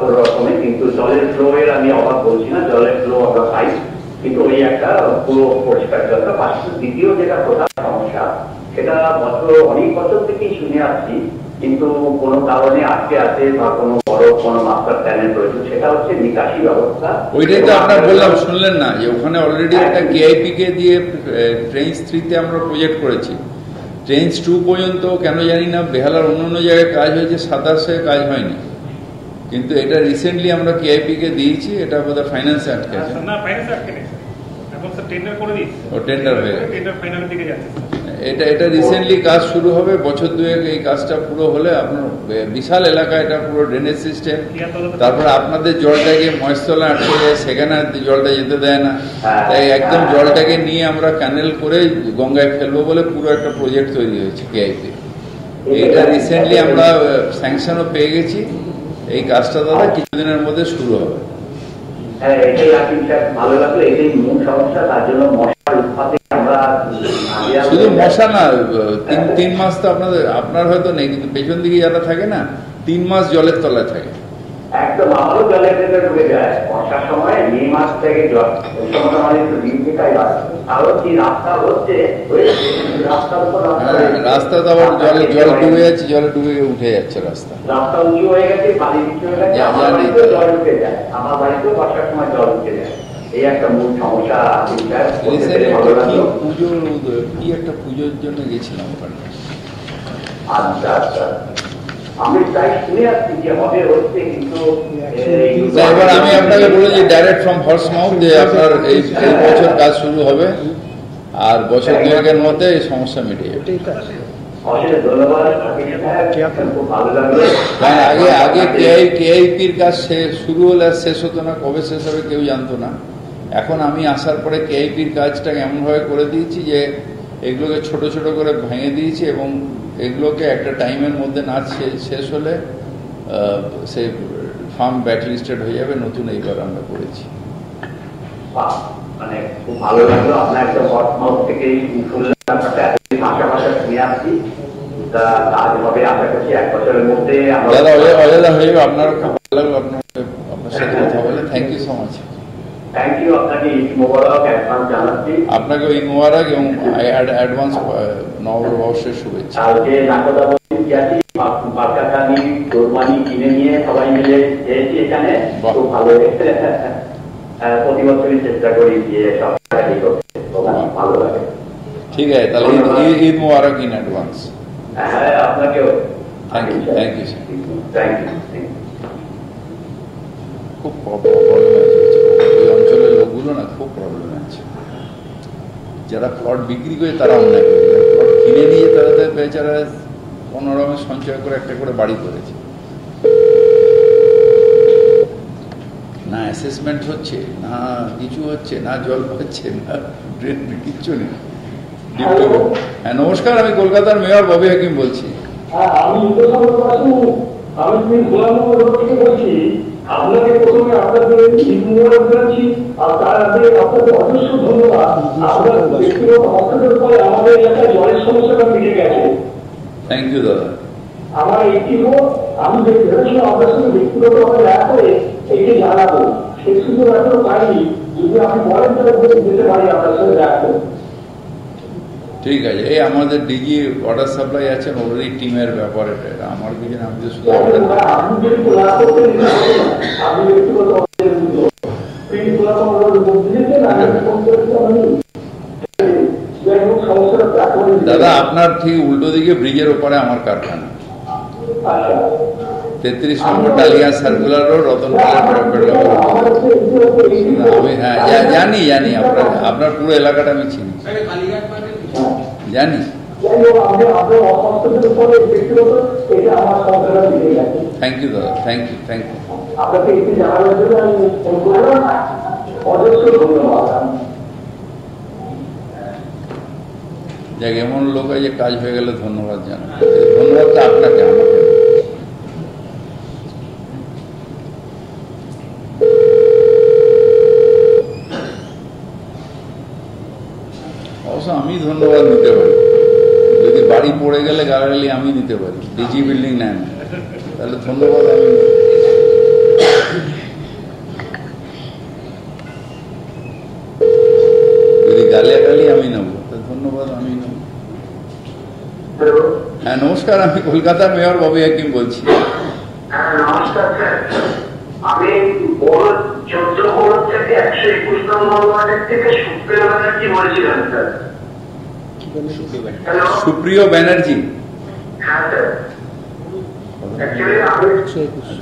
কোনো রকমে, কিন্তু জলের ফ্লো এর আমি অভাব বলছি না, জলের ফ্লো আমরা পাই, কিন্তু ওই একটা পুরো পরিষ্কার জলটা পাচ্ছি। দ্বিতীয় যেটা প্রধান সমস্যা, সেটা অনেক বছর থেকেই শুনে আসছি, কিন্তু কোনো কারণে আটকে আছে বা কোনো বড় কোনো মাস্টার প্ল্যানের প্রয়োজন, সেটা হচ্ছে নিকাশি ব্যবস্থা। ওইটাই তো আপনার বললাম, শুনলেন না যে ওখানে অলরেডি একটা কেআইপি কে দিয়ে ট্রেঞ্চ 3-তে আমরা প্রজেক্ট করেছি। ট্রেঞ্চ 2 পর্যন্ত কেন জানি না বেহালার অন্য জায়গায় কাজ হয়েছে, 27-এ কাজ হয়নি, কিন্তু এটা রিসেন্টলি আমরা কেআইপি কে দিয়েছি। এটা বোধহয় ফাইন্যান্সে আটকে আছে। না, ফাইন্যান্সে আটকে নেই, এখন স্যার টেন্ডার করে দিয়েছে। ও টেন্ডার হয়ে গেছে, টেন্ডার ফাইনালের দিকে যাচ্ছে। এটা রিসেন্টলি কাজ শুরু হবে, বছর দুয়েক এই কাজটা পুরো হলে আপনার বিশাল এলাকা, এটা পুরো ড্রেনেজ সিস্টেম। তারপরে আপনাদের জলটাকে মহেশতলা আটকে যায়, সেখানে জলটা যেতে দেয় না, তাই একদম জলটাকে নিয়ে আমরা ক্যানেল করে গঙ্গায় ফেলবো বলে পুরো একটা প্রজেক্ট তৈরি হয়েছে কেআইপি। এটা রিসেন্টলি আমরা স্যাংশনও পেয়ে গেছি। এই কাজটা দাদা কিছুদিনের মধ্যে শুরু হবে। হ্যাঁ, এটাই ভালো লাগলো, এটাই মূল সমস্যা। তার জন্য মশার উৎপাদে আমরা শুধু মশা না, 3 মাস তো আপনার হয়তো নেই, কিন্তু পেছন দিকে যারা থাকে না, 3 মাস জলের তলায় থাকে। একদম আমারও জলের ভেতরে ঢুকে যায় বর্ষার সময়, মে মাস থেকে জল, ওই সময় আমাদের একটু দিন থেকেই হয়। আরো কি রাস্তা হচ্ছে, রাস্তার উপর রাস্তা তো আবার জল ডুবে যাচ্ছে, জলে ডুবে উঠে যাচ্ছে রাস্তা, রাস্তা উঁচু হয়ে গেছে, বাড়ি নিচু হয়ে গেছে, আমার বাড়িতেও জল উঠে যায়, আমার বাড়িতেও বর্ষার সময় জল উঠে যায়। এই একটা মূল সমস্যা। কি একটা পুজোর জন্য গেছিলাম ওখানে। আচ্ছা আচ্ছা, আমি তাই শুনে আসছি যে হবে হচ্ছে, কিন্তু এবার আমি আপনাকে বলেছি ডাইরেক্ট ফ্রম হর্স মাউথ যে আপনার এই বছর কাজ শুরু হবে, আর বছর দুয়েকের মধ্যে এই সমস্যা মিটে যাবে। অশেষ ধন্যবাদ, খুব ভালো লাগলো। আগে কেআইপির কাজ শুরু হলে শেষ হতো না, কবে শেষ হবে কেউ জানতো না। এখন আমি আসার পরে কেআইপির কাজটা এমনভাবে করে দিয়েছি যে এগুলোকে ছোট ছোট করে ভেঙে দিয়েছি এবং এগুলোকে একটা টাইমের মধ্যে না শেষ হলে সে ফার্ম ব্যাকলিস্টেড হয়ে যাবে। নতুন এইবার আমরা করেছি। মানে খুব ভালো লাগলো, আপনার একটা হটমাউথ থেকে শুনলাম, ভাষা ভাষা শুনে আসছি। কাজ হবে আশা করছি 1 বছরের মধ্যে। দাদা অজাদা হয়ে যাবে, আপনারও খুব ভালো লাগলো আপনার সাথে কথা বলে। Thank you so much. Thank you, আপনাকে ঈদ মোবারক অ্যাডভান্স জানাচ্ছি। আপনাকে ঈদ মোবারক এবং অ্যাডভান্স নববর্ষের শুভেচ্ছা। কালকে নাকদাবতী গেছি, বাচ্চাখানি কোরবানি কিনে নিয়ে সবাই মিলে এসেছি এখানে, খুব ভালো লেগেছে। প্রতি বছরই চেষ্টা করি গিয়ে সব জায়গায় করতে, ভালো লাগে। ঠিক আছে, তাহলে ঈদ মোবারক ইন অ্যাডভান্স। হ্যাঁ, আপনাকেও থ্যাংক ইউ। Thank you. খুব প্রবলেম আছে ওই অঞ্চলের লোকগুলো না, খুব প্রবলেম আছে। যারা প্লট বিক্রি করে তারা অন্যায় করে, প্লট কিনে নিয়ে তারা বেচারা কোনোরকম সঞ্চয় করে একটা করে বাড়ি করেছে। না অ্যাসেসমেন্ট হচ্ছে, না কিছু হচ্ছে, না জল পাচ্ছে, না ড্রেন, কিচ্ছু নেই। হ্যাঁ নমস্কার, আমি কলকাতার মেয়র ববি হাকিম বলছি। আপনাকে প্রথমে আপনাদের ঈদ মোবারক জানাচ্ছি, আর তার আগে আপনাকে অজস্র ধন্যবাদ। আপনার ব্যক্তিগত হস্তক্ষেপের ফলে আমাদের এলাকায় জলের সমস্যাটা মিটে গেছে। থ্যাংক ইউ দাদা। আমার এইটি হোক, আমি ভেবেছিলাম আপনার সঙ্গে ব্যক্তিগতভাবে দেখা করে এটি জানাবো, সেই সুযোগ এখনো পাইনি। যদি আপনি বলেন তাহলে যেতে পারি আপনার সঙ্গে দেখা করে। ঠিক আছে, এই আমাদের ডিজি ওয়াটার সাপ্লাই আছেন অলরেডি, টিমের ব্যাপার এটা আমার কিছু না, আমি তো শুধু দাদা আপনার ঠিক উল্টো দিকে ব্রিজের ওপরে আমার কারখানা, 33 নম্বর ডালিয়া সার্কুলার রোড, রতনপালের। আমি হ্যাঁ জানি আপনার পুরো এলাকাটা আমি চিনি, জানি। থ্যাংক ইউ দাদা, থ্যাংক ইউ। যাক, এমন লোক যে কাজ হয়ে গেলে ধন্যবাদ জানাই। ধন্যবাদটা আপনাকে, আমাকে। অবশ্য আমি ধন্যবাদ দিতে পারি, যদি বাড়ি পড়ে গেলে গালাগালি আমি দিতে পারি, ডিজি বিল্ডিং নেন, তাহলে ধন্যবাদ আমি। যদি গালাগালি আমি নেব, তাহলে ধন্যবাদ আমি নেব। হ্যাঁ নমস্কার, আমি কলকাতার মেয়র ববি হাকিম বলছি। নমস্কার স্যার, আমি 14 থেকে 121 নম্বর ওয়ার্ডের থেকে সুপ্রিয় ব্যানার্জি বলছিলাম স্যার। সুপ্রিয় ব্যানার্জি? হ্যাঁ স্যার।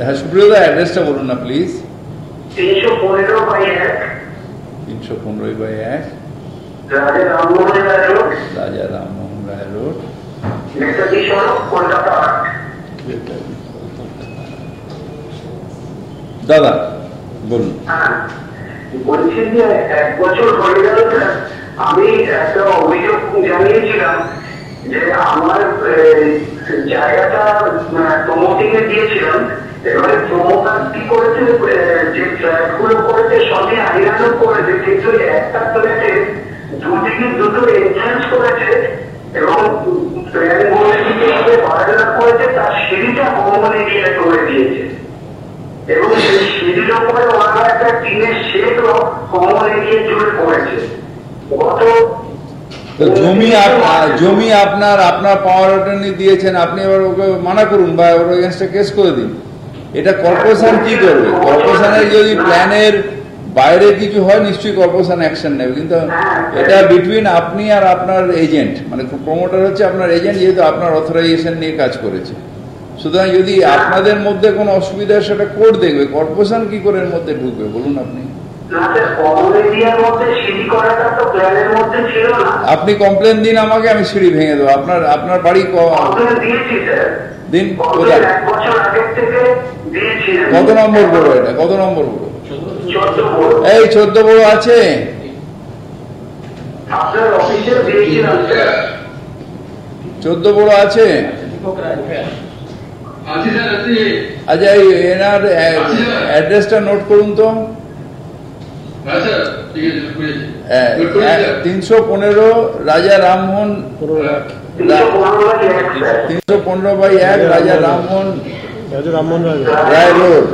হ্যাঁ সুপ্রিয়দা, অ্যাড্রেসটা বলুন না প্লিজ। 315/1 রাজা রামমোহন রায় রোড, নেতাজি সড়ক, কলকাতা 8। দাদা বলুন। বলছি যে 1 বছর হয়ে গেল স্যার, আমি একটা অভিযোগ জানিয়েছিলাম যে আমার জায়গাটা প্রমোটিং এ দিয়েছিলাম। এবারে প্রমোটার কি করেছে, যে ফ্ল্যাটগুলো করেছে সবই আইনানো করেছে, কিন্তু একটা ফ্ল্যাটে দুদিকে দুটো এন্ট্রান্স করেছে এবং বারান্দা করেছে, তার সিঁড়িটা কমন এরিয়া করে দিয়েছে এবং সেই সিঁড়ির উপরে ওরা একটা টিনের শেডও কমন এরিয়া জুড়ে করেছে। জমি আপনার পাওয়ার অ্যাটর্নি দিয়েছেন, আপনি এবার ওকে মানা করুন বা ওর এগেইনস্টে কেস করে দিন। এটা কর্পোরেশন কি করবে? কর্পোরেশনের যদি প্ল্যানের বাইরে কিছু হয় নিশ্চয়ই কর্পোরেশন অ্যাকশন নেবে, কিন্তু এটা বিটুইন আপনি আর আপনার এজেন্ট, মানে প্রমোটার হচ্ছে আপনার এজেন্ট, যেহেতু আপনার অথরাইজেশন নিয়ে কাজ করেছে। সুতরাং যদি আপনাদের মধ্যে কোনো অসুবিধা হয় সেটা কোর্ট দেখবে, কর্পোরেশন কি করে এর মধ্যে ঢুকবে বলুন আপনি? আপনি কমপ্লেন দিন আমাকে, আমি সিঁড়ি ভেঙে দেবো। আপনার বাড়ি দিন কোথায়, কত নম্বর বড়, এটা কত নম্বর বড়? এই 14 বড় আছে, 14 বড় আছে। আচ্ছা, এই এনার অ্যাড্রেসটা নোট করুন তো। 315 রাজা রামমোহন, 315/1 রাজা রামমোহন রায় রোড,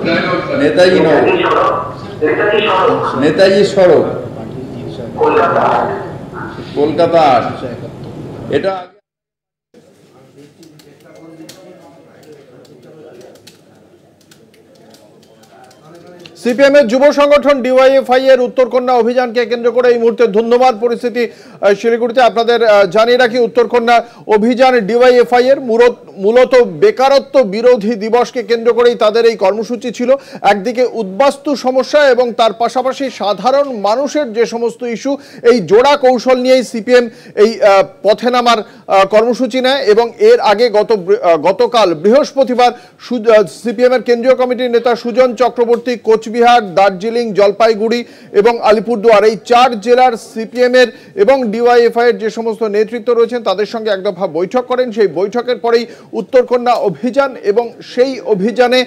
নেতাজি নগর, নেতাজি সড়ক, কলকাতা 8। এটা সিপিএম এর যুব সংগঠন ডিওয়াইএফআই এর উত্তরকন্যা অভিযানকে কেন্দ্র করে এই মুহূর্তে ধন্যবাদ পরিস্থিতি শিলিগুড়িতে। আপনাদের জানিয়ে রাখি, উত্তরকন্যা অভিযান ডিওয়াইএফআই এর মূলত বেকারত্ব বিরোধী দিবসকে কেন্দ্র করেই তাদের এই কর্মসূচি ছিল। একদিকে উদ্বাস্তু সমস্যা এবং তার পাশাপাশি সাধারণ মানুষের যে সমস্ত ইস্যু, এই জোড়া কৌশল নিয়েই সিপিএম এই পথে নামার কর্মসূচি নেয়। এবং এর আগে গতকাল বৃহস্পতিবার সিপিএম এর কেন্দ্রীয় কমিটির নেতা সুজন চক্রবর্তী কোচবিহার, দার্জিলিং, জলপাইগুড়ি এবং আলিপুরদুয়ার এই 4 জেলার সিপিএম এর এবং ডিওয়াইএফআই এর যে সমস্ত নেতৃত্ব রয়েছেন তাদের সঙ্গে এক দফা বৈঠক করেন। সেই বৈঠকের পরেই উত্তরকন্যা অভিযান এবং সেই অভিযানে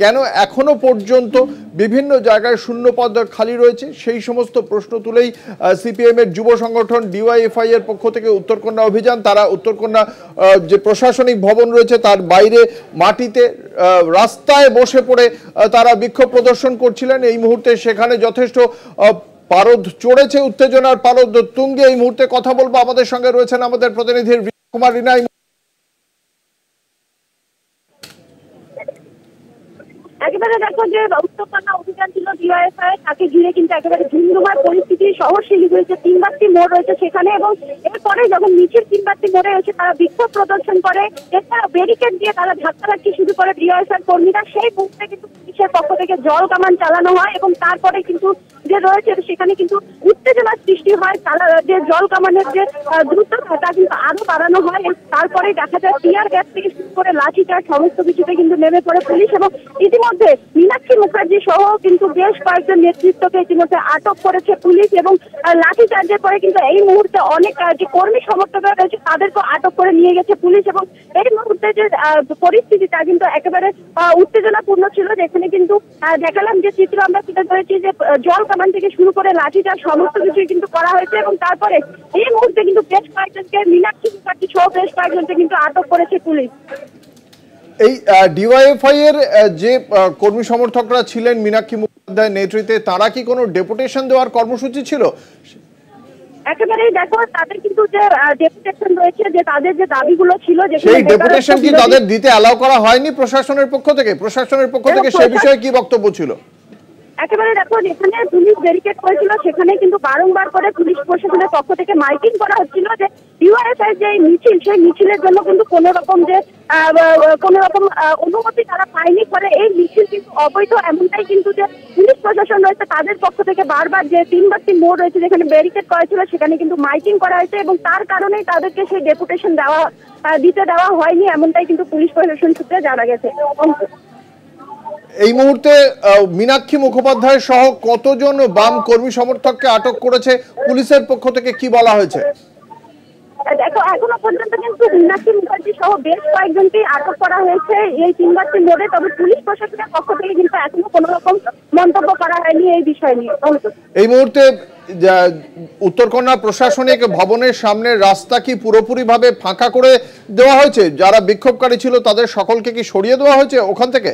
কেন এখনো পর্যন্ত বিভিন্ন জায়গায় শূন্যপদ খালি রয়েছে সেই সমস্ত প্রশ্ন তুলেই সিপিএম এর যুব সংগঠন ডিওয়াইএফআই এর পক্ষ থেকে উত্তরকন্যা অভিযান। তারা উত্তরকন্যা যে প্রশাসনিক ভবন রয়েছে তার বাইরে মাটিতে রাস্তায় বসে পড়ে তারা বিক্ষোভ প্রদর্শন করছিলেন। এই মুহূর্তে সেখানে যথেষ্ট পারদ চড়েছে, উত্তেজনার পারদ তুঙ্গে। এই মুহূর্তে কথা বলবো, আমাদের সঙ্গে রয়েছেন আমাদের প্রতিনিধি রীনা কুমার। রীনা, একেবারে দেখো যে উত্তরকন্যা অভিযান ছিল ডিওয়াইএফআই, তাকে ঘিরে কিন্তু একেবারে ধুমধুমার পরিস্থিতি। শহর শিলিগুড়িতে 3 মোড় রয়েছে সেখানে, এবং এরপরে যখন নিচের 3 মোড়ে রয়েছে তারা বিক্ষোভ প্রদর্শন করে, এছাড়া ব্যারিকেড দিয়ে তারা ধাক্কাধাক্কি শুরু করে ডিওয়াইএফআই কর্মীরা। সেই মুহূর্তে কিন্তু পুলিশের পক্ষ থেকে জল কামান চালানো হয় এবং তারপরে কিন্তু যে রয়েছে সেখানে কিন্তু উত্তেজনার সৃষ্টি হয়। তারা যে জল কামানের যে দ্রুততা তা কিন্তু আরো বাড়ানো হয়। তারপরে দেখা যায় টিয়ার গ্যাস থেকে শুরু করে লাঠিচার্জ সমস্ত কিছুতে কিন্তু নেমে পড়ে পুলিশ। এবং ইতিমধ্যে মীনাক্ষী মুখার্জি সহ কিন্তু বেশ কয়েকজন নেতৃত্বকে ইতিমধ্যে আটক করেছে পুলিশ। এবং লাঠিচার্জের পরে কিন্তু এই মুহূর্তে অনেক যে কর্মী সমর্থকরা রয়েছে তাদেরকেও আটক করে নিয়ে গেছে পুলিশ। এবং এই মুহূর্তে যে পরিস্থিতি তা কিন্তু একেবারে উত্তেজনাপূর্ণ ছিল, যেখানে কিন্তু দেখালাম যে চিত্র আমরা তুলে ধরেছি যে জল কামান থেকে শুরু করে লাঠিচার্জ সমস্ত কিছুই কিন্তু করা হয়েছে। এবং তারপরে এই মুহূর্তে কিন্তু বেশ কয়েকজনকে, মীনাক্ষী মুখার্জি সহ বেশ কয়েকজনকে কিন্তু আটক করেছে পুলিশ। এই ডিওয়াইএফআই এর যে কর্মী সমর্থকরা ছিলেন মীনাক্ষী মুখোপাধ্যায়ের নেতৃত্বে, তারা কি কোনো ডেপুটেশন দেওয়ার কর্মসূচি ছিল? একেবারেই দেখো তাদের কিন্তু যে ডেপুটেশন রয়েছে, যে তাদের যে দাবিগুলো ছিল, যে সেই ডেপুটেশন কি তাদের দিতে অ্যালাউ করা হয়নি প্রশাসনের পক্ষ থেকে? প্রশাসনের পক্ষ থেকে সেই বিষয়ে কি বক্তব্য ছিল? একেবারে দেখো যেখানে পুলিশ ব্যারিকেড করেছিল সেখানে কিন্তু বারংবার করে পুলিশ প্রশাসনের পক্ষ থেকে মাইকিং করা হচ্ছিল যে ডিওয়াইএফআই যে মিছিল, সেই মিছিলের জন্য কিন্তু কোনো রকম অনুমতি তারা পায়নি। করে এই মিছিল কিন্তু অবৈধ, এমনটাই কিন্তু যে পুলিশ প্রশাসন রয়েছে তাদের পক্ষ থেকে বারবার যে 3 মোড় রয়েছে যেখানে ব্যারিকেড করা ছিল সেখানে কিন্তু মাইকিং করা হয়েছে, এবং তার কারণেই তাদেরকে সেই ডেপুটেশন দিতে দেওয়া হয়নি, এমনটাই কিন্তু পুলিশ প্রশাসন সূত্রে জানা গেছে। এই মুহূর্তে মীনাক্ষী মুখোপাধ্যায় সহ কতজন বাম কর্মী সমর্থককে আটক করেছে পুলিশের পক্ষ থেকে, কি বলা হয়েছে? দেখো এখনো পর্যন্ত কিন্তু মীনাক্ষী মুখার্জি সহ বেশ কয়েকজনকে আটক করা হয়েছে এই 3 মোড়ে। তবে পুলিশ প্রশাসনের পক্ষ থেকে কিন্তু এখনো কোনো রকম মন্তব্য করা হয়নি এই বিষয় নিয়ে। এই মুহূর্তে উত্তরকন্যা প্রশাসনিক ভবনের সামনে রাস্তা কি পুরোপুরি ভাবে ফাঁকা করে দেওয়া হয়েছে? যারা বিক্ষোভকারী ছিল তাদের সকলকে কি সরিয়ে দেওয়া হয়েছে ওখান থেকে?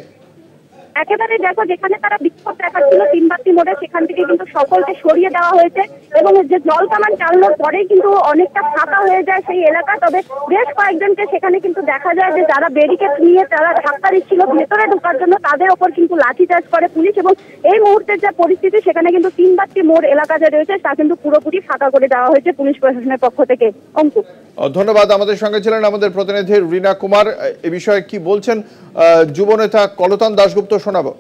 একেবারে দেখো যেখানে তারা বিক্ষোভ দেখাচ্ছিল 3 মোড়ে, সেখান থেকে কিন্তু সকলকে সরিয়ে দেওয়া হয়েছে। এবং যে জল কামান চালানোর পরেই কিন্তু অনেকটা ফাঁকা হয়ে যায় সেই এলাকা। তবে বেশ কয়েকজনকে সেখানে কিন্তু দেখা যায় যে যারা ব্যারিকেড নিয়ে তারা ধাক্কা দিচ্ছিল ভেতরে ঢোকার জন্য, তাদের ওপর কিন্তু লাঠিচার্জ করে পুলিশ। এবং এই মুহূর্তের যে পরিস্থিতি সেখানে কিন্তু 3 মোড় এলাকা যে রয়েছে তা কিন্তু পুরোপুরি ফাঁকা করে দেওয়া হয়েছে পুলিশ প্রশাসনের পক্ষ থেকে। অঙ্কুর, ধন্যবাদ। আমাদের সঙ্গে ছিলেন আমাদের প্রতিনিধি রীনা কুমার। এ বিষয়ে কি বলছেন যুবনেতা কলতান দাশগুপ্ত শোনাবো।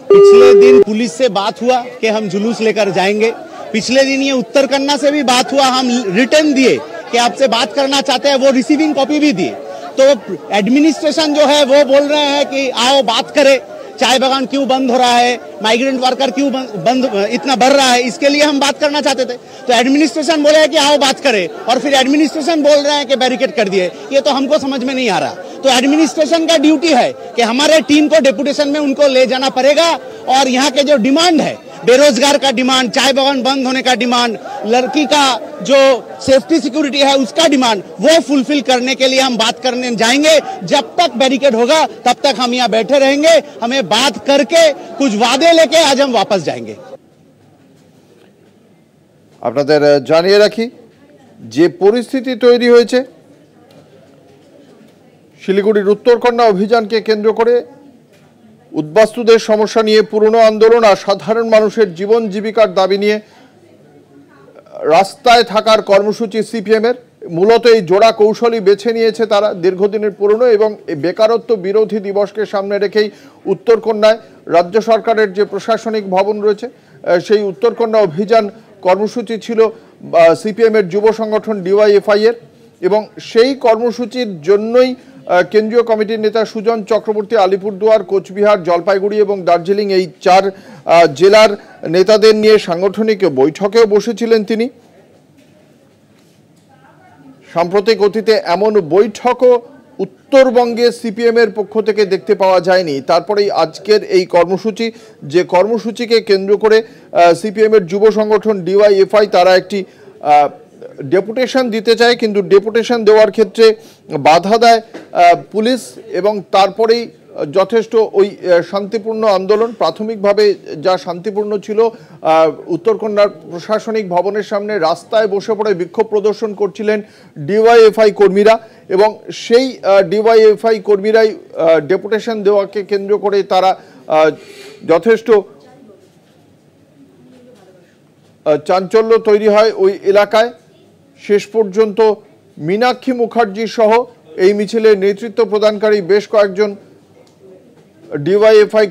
पिछले दिन पुलिस से बात हुआ कि हम जुलूस लेकर जाएंगे। पिछले दिन ये उत्तर कन्नड़ से भी बात हुआ, हम रिटर्न दिए कि आपसे बात करना चाहते हैं, वो रिसीविंग कॉपी भी दिए। तो एडमिनिस्ट्रेशन जो है वो बोल रहे हैं कि आओ बात करें, चाय बागान क्यों बंद हो रहा है, माइग्रेंट वर्कर क्यों बंद इतना बढ़ रहा है, इसके लिए हम बात करना चाहते थे। तो एडमिनिस्ट्रेशन बोले कि आओ बात करें, और फिर एडमिनिस्ट्रेशन बोल रहे हैं कि बैरिकेड कर दिए। ये तो हमको समझ में नहीं आ रहा। तो एडमिनिस्ट्रेशन का ड्यूटी है कि हमारे टीम को डेपुटेशन में उनको ले जाना पड़ेगा, और यहाँ के जो डिमांड है, बेरोजगार का डिमांड, चाय बागान बंद होने का डिमांड, लड़की का जो सेफ्टी सिक्योरिटी है उसका डिमांड, वो फुलफिल करने के लिए हम बात करने जाएंगे। जब तक बैरिकेड होगा तब तक हम यहाँ बैठे रहेंगे। हमें बात करके कुछ वादे लेके आज हम वापस जाएंगे। আপনাদের জানিয়ে রাখি যে পরিস্থিতি তৈরি হয়েছে শিলিগুড়ির উত্তরকন্যা অভিযানকে কেন্দ্র করে উদ্বাস্তুদের সমস্যা নিয়ে পুরনো আন্দোলন আর সাধারণ মানুষের জীবন জীবিকার দাবি নিয়ে রাস্তায় থাকার কর্মসূচি সিপিএমের। মূলত এই জোড়া কৌশলই বেছে নিয়েছে তারা দীর্ঘদিনের পুরনো এবং বেকারত্ব বিরোধী দিবসকে সামনে রেখেই উত্তরকন্যায় রাজ্য সরকারের যে প্রশাসনিক ভবন রয়েছে সেই উত্তরকন্যা অভিযান কর্মসূচি ছিল সিপিএমের যুব সংগঠন ডিওয়াইএফআই এর, এবং সেই কর্মসূচির জন্যই কেন্দ্রীয় কমিটির নেতা সুজন চক্রবর্তী আলিপুরদুয়ার, কোচবিহার, জলপাইগুড়ি এবং দার্জিলিং এই 4 জেলার নেতাদের নিয়ে সাংগঠনিক বৈঠকেও বসেছিলেন তিনি। সাম্প্রতিক অতীতে এমন বৈঠকও উত্তরবঙ্গে সিপিএমের পক্ষ থেকে দেখতে পাওয়া যায়নি। তারপরেই আজকের এই কর্মসূচি, যে কর্মসূচিকে কেন্দ্র করে সিপিএমের যুব সংগঠন ডিওয়াইএফআই তারা একটি ডেপুটেশন দিতে চায়, কিন্তু ডেপুটেশন দেওয়ার ক্ষেত্রে বাধা দেয় পুলিশ, এবং তারপরেই যথেষ্ট ওই শান্তিপূর্ণ আন্দোলন, প্রাথমিকভাবে যা শান্তিপূর্ণ ছিল, উত্তরকন্যার প্রশাসনিক ভবনের সামনে রাস্তায় বসে পড়ে বিক্ষোভ প্রদর্শন করছিলেন ডিওয়াইএফআই কর্মীরা, এবং সেই ডিওয়াইএফআই কর্মীরাই ডেপুটেশন দেওয়াকে কেন্দ্র করে তারা যথেষ্ট চাঞ্চল্য তৈরি হয় ওই এলাকায়। শেষ পর্যন্ত মীনাক্ষী মুখার্জি সহ এই মিছিলের নেতৃত্ব প্রদানকারী বেশ কয়েকজন ডিওয়াইএফআই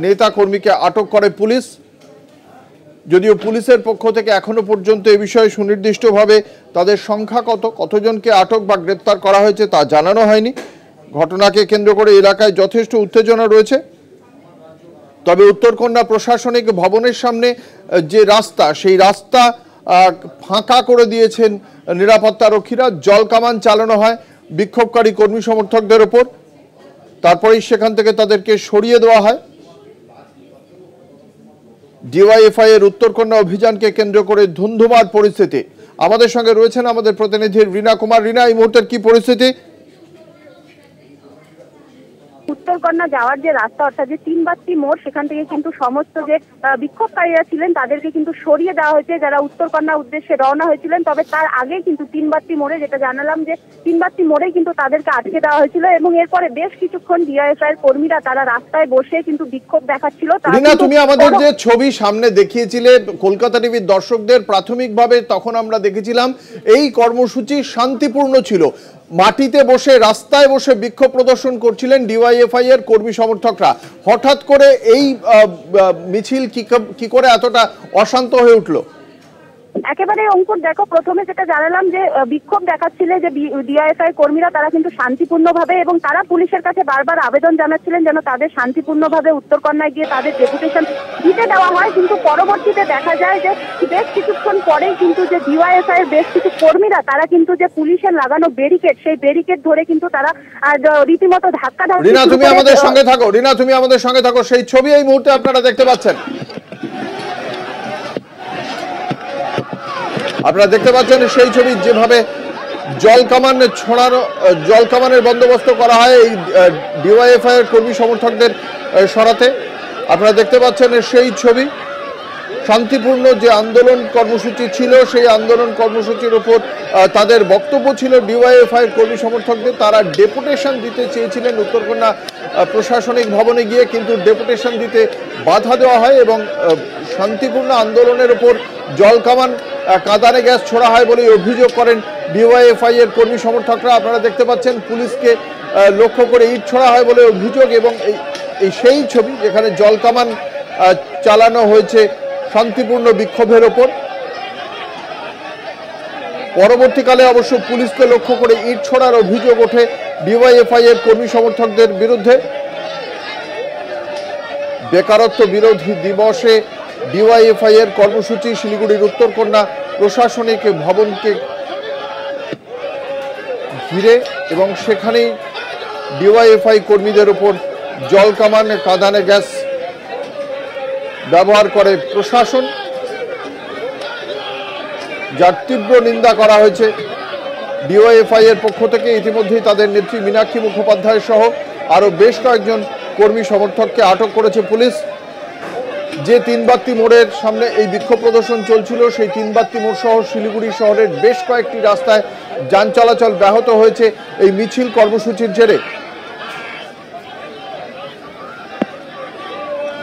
নেতা কর্মীকে আটক করে পুলিশ। যদিও পুলিশের পক্ষ থেকে এখনো পর্যন্ত এ বিষয়ে সুনির্দিষ্টভাবে তাদের সংখ্যা কতজনকে আটক বা গ্রেপ্তার করা হয়েছে তা জানানো হয়নি। ঘটনাকে কেন্দ্র করে এলাকায় যথেষ্ট উত্তেজনা রয়েছে। তবে উত্তরকন্যা প্রশাসনিক ভবনের সামনে যে রাস্তা, সেই রাস্তা ফাঁকা করে দিয়েছেন নিরাপত্তারক্ষীরা। জল কামান চালানো হয় বিক্ষোভকারী কর্মী সমর্থকদের ওপর, তারপরেই সেখান থেকে তাদেরকে সরিয়ে দেওয়া হয়। ডিওয়াইএফআই এর উত্তরকন্যা অভিযানকে কেন্দ্র করে ধুন্ধুমার পরিস্থিতি। আমাদের সঙ্গে রয়েছেন আমাদের প্রতিনিধি রীনা কুমার। রীনা, এই মুহূর্তের কি পরিস্থিতি? উত্তরকন্যা যাওয়ার যে রাস্তা, অর্থাৎ যে 3 বাত্তি মোড়, সেখান থেকে কিন্তু সমস্ত যে বিক্ষোভকারীরা ছিলেন তাদেরকে কিন্তু সরিয়ে দেওয়া হয়েছে, যারা উত্তরকন্যা উদ্দেশ্যে রওনা হয়েছিলেন। তবে তার আগে কিন্তু 3 বাত্তি মোড়ে, যেটা জানালাম যে 3 বাত্তি মোড়ে কিন্তু তাদেরকে আটকে দেওয়া হয়েছিল, এবং এরপরে বেশ কিছুক্ষণ ডিওয়াইএফআই এর কর্মীরা তারা রাস্তায় বসে কিন্তু বিক্ষোভ দেখাচ্ছিল। রীনা, তুমি আমাদের যে ছবি সামনে দেখিয়েছিলে কলকাতা টিভির দর্শকদের, প্রাথমিকভাবে তখন আমরা দেখেছিলাম এই কর্মসূচি শান্তিপূর্ণ ছিল। মাটিতে বসে, রাস্তায় বসে বিক্ষোভ প্রদর্শন করছিলেন ডিওয়াইএফআই এর কর্মী সমর্থকরা। হঠাৎ করে এই মিছিল কি করে এতটা অশান্ত হয়ে উঠলো? একেবারে অঙ্কুর, দেখো, প্রথমে যেটা জানালাম যে বিক্ষোভ দেখাচ্ছিল যে ডিওয়াইএফআই কর্মীরা, তারা কিন্তু শান্তিপূর্ণভাবে, এবং তারা পুলিশের কাছে বারবার আবেদন জানাচ্ছিলেন যেন তাদের শান্তিপূর্ণভাবে উত্তরকন্যায় গিয়ে তাদের ডেপুটেশন দিতে দেওয়া হয়। কিন্তু পরবর্তীতে দেখা যায় যে বেশ কিছুক্ষণ পরেই কিন্তু যে ডিওয়াইএফআই এর বেশ কিছু কর্মীরা তারা কিন্তু যে পুলিশের লাগানো ব্যারিকেড, সেই ব্যারিকেড ধরে কিন্তু তারা রীতিমতো ধাক্কা ধাক্কি। রীনা, তুমি আমাদের সঙ্গে থাকো। রীনা, তুমি আমাদের সঙ্গে থাকো। সেই ছবি এই মুহূর্তে আপনারা দেখতে পাচ্ছেন। আপনারা দেখতে পাচ্ছেন সেই ছবি, যেভাবে জল কামানের বন্দোবস্ত করা হয় এই ডিওয়াইএফআই এর কর্মী সমর্থকদের সরাতে। আপনারা দেখতে পাচ্ছেন সেই ছবি। শান্তিপূর্ণ যে আন্দোলন কর্মসূচি ছিল, সেই আন্দোলন কর্মসূচির উপর তাদের বক্তব্য ছিল ডিওয়াইএফআই এর কর্মী সমর্থকদের। তারা ডেপুটেশন দিতে চেয়েছিলেন উত্তরকন্যা প্রশাসনিক ভবনে গিয়ে, কিন্তু ডেপুটেশন দিতে বাধা দেওয়া হয়, এবং শান্তিপূর্ণ আন্দোলনের উপর জল কামান, কাঁদানে গ্যাস ছোড়া হয় বলে অভিযোগ করেন ডিওয়াইএফআই এর কর্মী সমর্থকরা। আপনারা দেখতে পাচ্ছেন পুলিশকে লক্ষ্য করে ইট ছোড়া হয় বলে অভিযোগ, এবং এই সেই ছবি যেখানে জলকামান চালানো হয়েছে শান্তিপূর্ণ বিক্ষোভের ওপর। পরবর্তীকালে অবশ্য পুলিশকে লক্ষ্য করে ইট ছোড়ার অভিযোগ ওঠে ডিওয়াইএফআই এর কর্মী সমর্থকদের বিরুদ্ধে। বেকারত্ব বিরোধী দিবসে ডিওয়াইএফআই এর কর্মসূচি শিলিগুড়ির উত্তরকন্যা প্রশাসনিক ভবনকে ঘিরে এবং সেখানেই ডিওয়াইএফআই কর্মীদের উপর জলকামান কাঁদানে গ্যাস ব্যবহার করে প্রশাসন, যার তীব্র নিন্দা করা হয়েছে ডিওয়াইএফআই এর পক্ষ থেকে। ইতিমধ্যেই তাদের নেত্রী মীনাক্ষী মুখোপাধ্যায় সহ আরো বেশ কয়েকজন কর্মী সমর্থককে আটক করেছে পুলিশ। যে তিনবাত্তি মোড়ের সামনে এই বিক্ষোভ প্রদর্শন চলছিল, সেই তিনবাত্তি মোড় সহ শিলিগুড়ি শহরের বেশ কয়েকটি রাস্তায় যান চলাচল ব্যাহত হয়েছে এই মিছিল কর্মসূচির জেরে।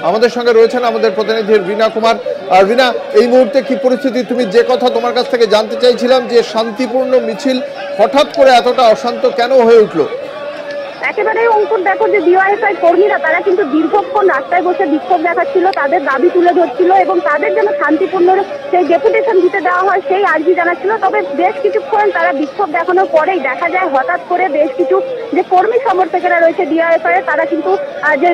আমাদের সঙ্গে রয়েছেন আমাদের প্রতিনিধি রীনা কুমার। আর রীনা, এই মুহূর্তে কি পরিস্থিতি? তুমি যে কথা তোমার কাছ থেকে জানতে চাইছিলাম যে শান্তিপূর্ণ মিছিল হঠাৎ করে এতটা অশান্ত কেন হয়ে উঠলো? একেবারে অঙ্কুর, দেখো যে ডিওয়াইএফআই কর্মীরা তারা কিন্তু দীর্ঘক্ষণ রাস্তায় বসে বিক্ষোভ দেখাচ্ছিল, তাদের দাবি তুলে ধরছিল এবং তাদের যেন শান্তিপূর্ণ সেই ডেপুটেশন দিতে দেওয়া হয় সেই আর্জি জানাচ্ছিল। তবে বেশ কিছুক্ষণ তারা বিক্ষোভ দেখানোর পরেই দেখা যায় হঠাৎ করে বেশ কিছু যে কর্মী সমর্থকেরা রয়েছে ডিওয়াইএফআই এর, তারা কিন্তু যে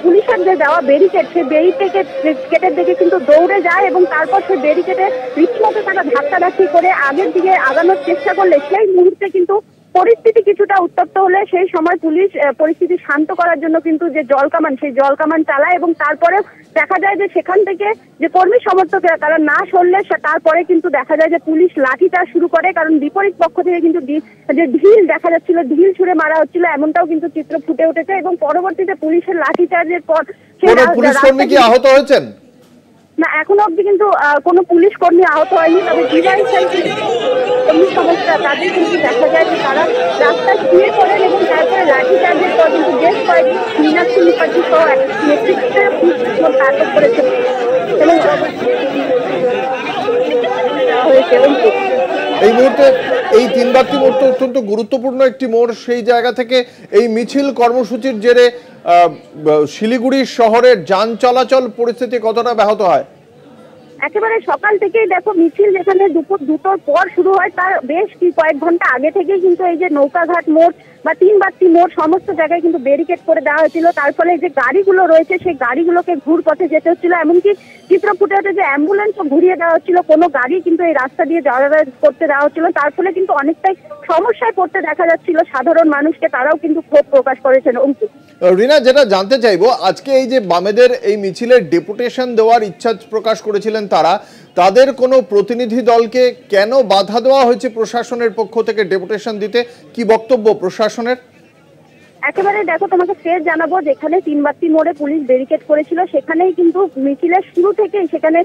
পুলিশের যে দেওয়া ব্যারিকেড, সেই ব্যারিকেডের দিকে কিন্তু দৌড়ে যায় এবং তারপর সেই ব্যারিকেডে রীতিমতো তারা ধাক্কাধাক্কি করে আগের দিকে আগানোর চেষ্টা করলে সেই মুহূর্তে কিন্তু পরিস্থিতি কিছুটা উত্তপ্ত হলে সেই সময় পুলিশ পরিস্থিতি শান্ত করার জন্য কিন্তু যে জলকামান, সেই জলকামান চালায় এবং তারপরে দেখা যায় যে সেখান থেকে যে কর্মী সমর্থকেরা তারা না সরলে তারপরে কিন্তু দেখা যায় যে পুলিশ লাঠিচার্জ শুরু করে, কারণ বিপরীত পক্ষ থেকে কিন্তু যে ঢিল দেখা যাচ্ছিল, ঢিল ছুড়ে মারা হচ্ছিল, এমনটাও কিন্তু চিত্র ফুটে উঠেছে এবং পরবর্তীতে পুলিশের লাঠিচার্জের পর পুলিশ কর্মী কি আহত হয়েছেন? না, এখনো অব্দি কিন্তু কোনো পুলিশ কর্মী আহত হয়নি। তবে ডিওয়াইএফআই কর্মী সমস্যা তাদের কিন্তু দেখা যায় যে তারা রাস্তায় শুয়ে পড়েন এবং তারপরে লাঠিচার্জের পর কিন্তু বেশ কয়েকজন মীনাক্ষী মুখার্জি সহ নেতৃত্বের আটক করেছে এবং এই মুহূর্তে এই তিনবাত্তি মোড় তো অত্যন্ত গুরুত্বপূর্ণ একটি মোড়। সেই জায়গা থেকে এই মিছিল কর্মসূচির জেরে শিলিগুড়ি শহরের যান চলাচল পরিস্থিতি কতটা ব্যাহত হয়? একেবারে সকাল থেকেই দেখো মিছিল যেখানে দুপুর 2টোর পর শুরু হয়, তার বেশ কয়েক ঘন্টা আগে থেকেই কিন্তু এই যে নৌকাঘাট মোড় বা তিনবাত্তি মোড় সমস্ত জায়গায় কিন্তু ব্যারিকেড করে দেওয়া হয়েছিল। তার ফলে যে গাড়িগুলো রয়েছে সেই গাড়িগুলোকে ঘুর পথে যেতে হচ্ছিল, এমনকি চিত্র ফুটে ওঠে যে অ্যাম্বুলেন্সও ঘুরিয়ে দেওয়া হচ্ছিল, কোনো গাড়ি কিন্তু এই রাস্তা দিয়ে যাওয়া করতে দেওয়া হচ্ছিল। তার ফলে কিন্তু অনেকটাই সমস্যায় পড়তে দেখা যাচ্ছিল সাধারণ মানুষকে, তারাও কিন্তু ক্ষোভ প্রকাশ করেছেন। অঙ্কিত, রিনা, যেটা জানতে চাইবো, আজকে এই যে বামেদের এই মিছিলের ডেপুটেশন দেওয়ার ইচ্ছা প্রকাশ করেছিলেন তারা, তাদের কোনো প্রতিনিধি দলকে কেন বাধা দেওয়া হয়েছে প্রশাসনের পক্ষ থেকে ডেপুটেশন দিতে? কি বক্তব্য প্রশাসনের? একেবারে দেখো তোমাকে ফের জানাবো, যেখানে তিনবাত্তি মোড়ে পুলিশ ব্যারিকেড করেছিল সেখানেই কিন্তু মিছিলের শুরু থেকেই সেখানে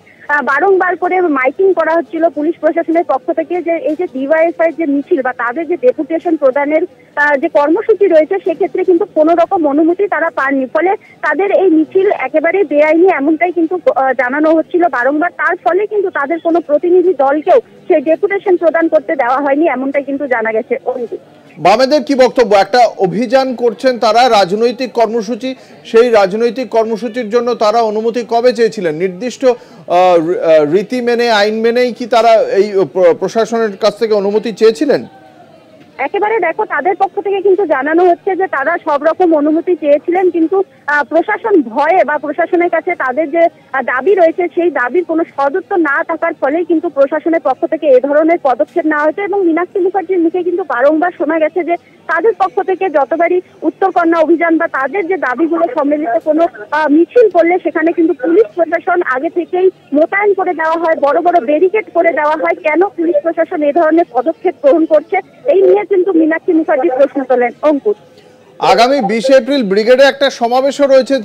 বারংবার করে মাইকিং করা হচ্ছিল পুলিশ প্রশাসনের পক্ষ থেকে যে এই যে ডিওয়াইএফআই যে মিছিল বা তাদের যে ডেপুটেশন প্রদানের যে কর্মসূচি রয়েছে সেক্ষেত্রে কিন্তু কোনো রকম অনুমতি তারা পাননি, ফলে তাদের এই মিছিল একেবারে বেআইনি এমনটাই কিন্তু জানানো হচ্ছিল বারংবার। তার ফলে কিন্তু তাদের কোনো প্রতিনিধি দলকেও সেই ডেপুটেশন প্রদান করতে দেওয়া হয়নি, এমনটাই কিন্তু জানা গেছে। বামেদের কি বক্তব্য? একটা অভিযান করছেন তারা, রাজনৈতিক কর্মসূচি, সেই রাজনৈতিক কর্মসূচির জন্য তারা অনুমতি কবে চেয়েছিলেন? নির্দিষ্ট রীতি মেনে, আইন মেনেই কি তারা এই প্রশাসনের কাছ থেকে অনুমতি চেয়েছিলেন? একেবারে দেখো তাদের পক্ষ থেকে কিন্তু জানানো হচ্ছে যে তারা সব রকম অনুমতি চেয়েছিলেন, কিন্তু প্রশাসন ভয়ে বা প্রশাসনের কাছে তাদের যে দাবি রয়েছে সেই দাবির কোনো সদুত্তর না থাকার ফলেই কিন্তু প্রশাসনের পক্ষ থেকে এ ধরনের পদক্ষেপ নেওয়া হয়েছে। এবং মীনাক্ষী মুখার্জির মুখে কিন্তু বারংবার শোনা গেছে যে তাদের পক্ষ থেকে যতবারই উত্তরকন্যা অভিযান বা তাদের যে দাবিগুলো সম্মিলিত কোনো মিছিল করলে সেখানে কিন্তু পুলিশ প্রশাসন আগে থেকেই মোতায়েন করে দেওয়া হয়, বড় বড় ব্যারিকেড করে দেওয়া হয়। কেন পুলিশ প্রশাসন এ ধরনের পদক্ষেপ গ্রহণ করছে, এই নিয়ে কিন্তু মীনাক্ষী মুখার্জি প্রশ্ন তোলেন। অঙ্কুর, আগামী 20 এপ্রিল ব্রিগেডে একটা সমাবেশও রয়েছে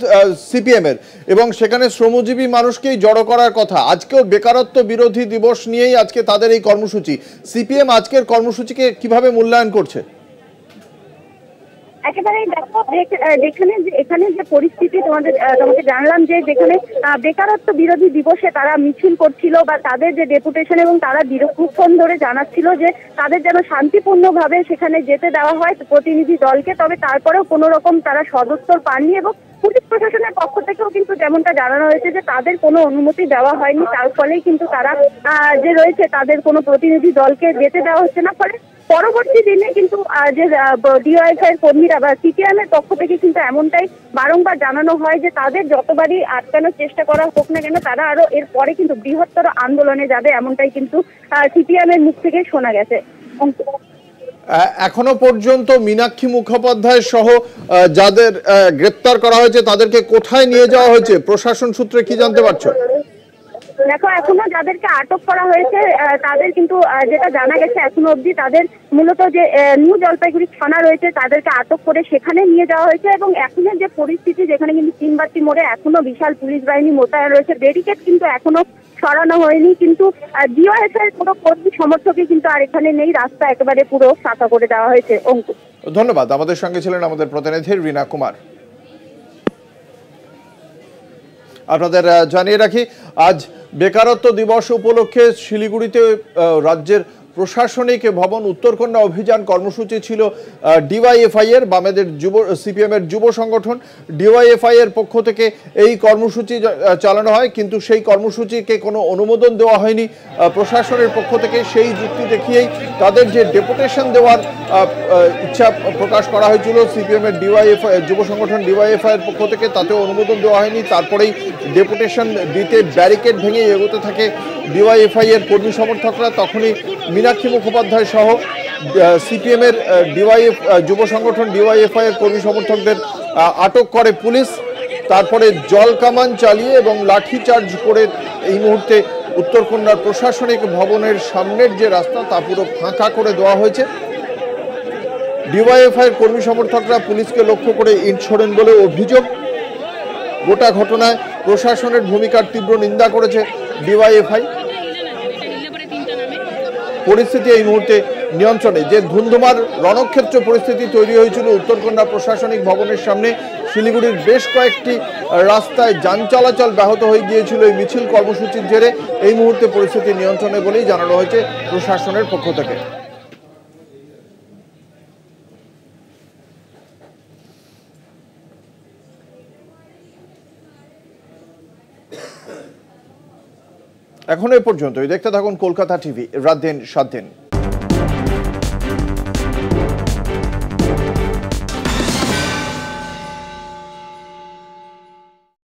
সিপিএম এর এবং সেখানে শ্রমজীবী মানুষকেই জড়ো করার কথা। আজকেও বেকারত্ব বিরোধী দিবস নিয়েই আজকে তাদের এই কর্মসূচি। সিপিএম আজকের কর্মসূচিকে কিভাবে মূল্যায়ন করছে? একেবারে দেখো এখানে যে পরিস্থিতি তোমাকে জানলাম যে যেখানে বেকারত্ব বিরোধী দিবসে তারা মিছিল করছিল বা তাদের যে ডেপুটেশন এবং তারা দীর্ঘক্ষণ ধরে জানাচ্ছিল যে তাদের যেন শান্তিপূর্ণভাবে সেখানে যেতে দেওয়া হয় প্রতিনিধি দলকে, তবে তারপরেও কোনো রকম তারা সদুত্তর পাননি এবং পুলিশ প্রশাসনের পক্ষ থেকেও কিন্তু যেমনটা জানানো হয়েছে যে তাদের কোনো অনুমতি দেওয়া হয়নি, তার ফলেই কিন্তু তারা যে রয়েছে তাদের কোনো প্রতিনিধি দলকে যেতে দেওয়া হচ্ছে না। ফলে পরবর্তী দিনে কিন্তু যে ডিওয়াইএফআই এর কর্মীরা বা সিপিএম এর পক্ষ থেকে কিন্তু এমনটাই বারংবার জানানো হয় যে তাদের যতবারই আটকানোর চেষ্টা করা হোক না কেন তারা আরো এর পরে কিন্তু বৃহত্তর আন্দোলনে যাবে, এমনটাই কিন্তু সিপিএম এর মুখ থেকে শোনা গেছে। এখনো পর্যন্ত মীনাক্ষী মুখোপাধ্যায় সহ যাদের গ্রেপ্তার করা হয়েছে তাদেরকে কোথায় নিয়ে যাওয়া হয়েছে প্রশাসন সূত্রে কি জানতে পারছো? দেখো, এখনো যাদেরকে আটক করা হয়েছে তাদের কিন্তু যেটা জানা গেছে এখনো অবধি তাদের মূলত যে নিউ জলপাইগুড়ি থানা রয়েছে তাদেরকে আটক করে সেখানে নিয়ে যাওয়া হয়েছে। এবং এখনের যে পরিস্থিতি, যেখানে কিন্তু তিনবাতি মোড়ে এখনো বিশাল পুলিশ বাহিনী মোতায়েন রয়েছে, ব্যারিকেড কিন্তু এখনো সরানো হয়নি, কিন্তু ডিওয়াইএফআই কোনো কর্মী সমর্থকই কিন্তু আর এখানে নেই, রাস্তা একেবারে পুরো ফাঁকা করে দেওয়া হয়েছে। অঙ্কুর, ধন্যবাদ। আমাদের সঙ্গে ছিলেন আমাদের প্রতিনিধি রীনা কুমার। আপনাদের জানিয়ে রাখি, আজ বেকারত্ব দিবস উপলক্ষে শিলিগুড়িতে রাজ্যের প্রশাসনিক ভবন উত্তরকন্যা অভিযান কর্মসূচি ছিল ডিওয়াইএফআই এর, বামেদের সিপিএম এর যুব সংগঠন ডিওয়াইএফআই এর পক্ষ থেকে এই কর্মসূচি চালানো হয়, কিন্তু সেই কর্মসূচিকে কোনো অনুমোদন দেওয়া হয়নি প্রশাসনের পক্ষ থেকে। সেই যুক্তি দেখিয়েই তাদের যে ডেপুটেশন দেওয়ার ইচ্ছা প্রকাশ করা হয়েছিল সিপিএম এর ডিওয়াইএফআই যুব সংগঠন ডিওয়াইএফআই এর পক্ষ থেকে, তাতেও অনুমোদন দেওয়া হয়নি। তারপরেই ডেপুটেশন দিতে ব্যারিকেড ভেঙে এগোতে থাকে ডিওয়াইএফআই এর কর্মী সমর্থকরা। তখনই মীনাক্ষী মুখোপাধ্যায় সহ সিপিএম এর যুব সংগঠন ডিওয়াইএফআই এর কর্মী সমর্থকদের আটক করে পুলিশ। তারপরে জল কামান চালিয়ে এবং লাঠিচার্জ করে এই মুহূর্তে উত্তরকন্যার প্রশাসনিক ভবনের সামনের যে রাস্তা তা পুরো ফাঁকা করে দেওয়া হয়েছে। ডিওয়াইএফআই এর কর্মী সমর্থকরা পুলিশকে লক্ষ্য করে ইট ছোড়েন বলে অভিযোগ। গোটা ঘটনায় প্রশাসনের ভূমিকার তীব্র নিন্দা করেছে ডিওয়াইএফআই। পরিস্থিতি এই মুহূর্তে নিয়ন্ত্রণে। যে ধুন্ধুমার রণক্ষেত্র পরিস্থিতি তৈরি হয়েছিল উত্তরকন্যা প্রশাসনিক ভবনের সামনে, শিলিগুড়ির বেশ কয়েকটি রাস্তায় যান চলাচল ব্যাহত হয়ে গিয়েছিল এই মিছিল কর্মসূচির জেরে। এই মুহূর্তে পরিস্থিতি নিয়ন্ত্রণে বলেই জানানো হয়েছে প্রশাসনের পক্ষ থেকে। এখনো এ পর্যন্তই। দেখতে থাকুন কলকাতা টিভি, রাত দিন 7 দিন।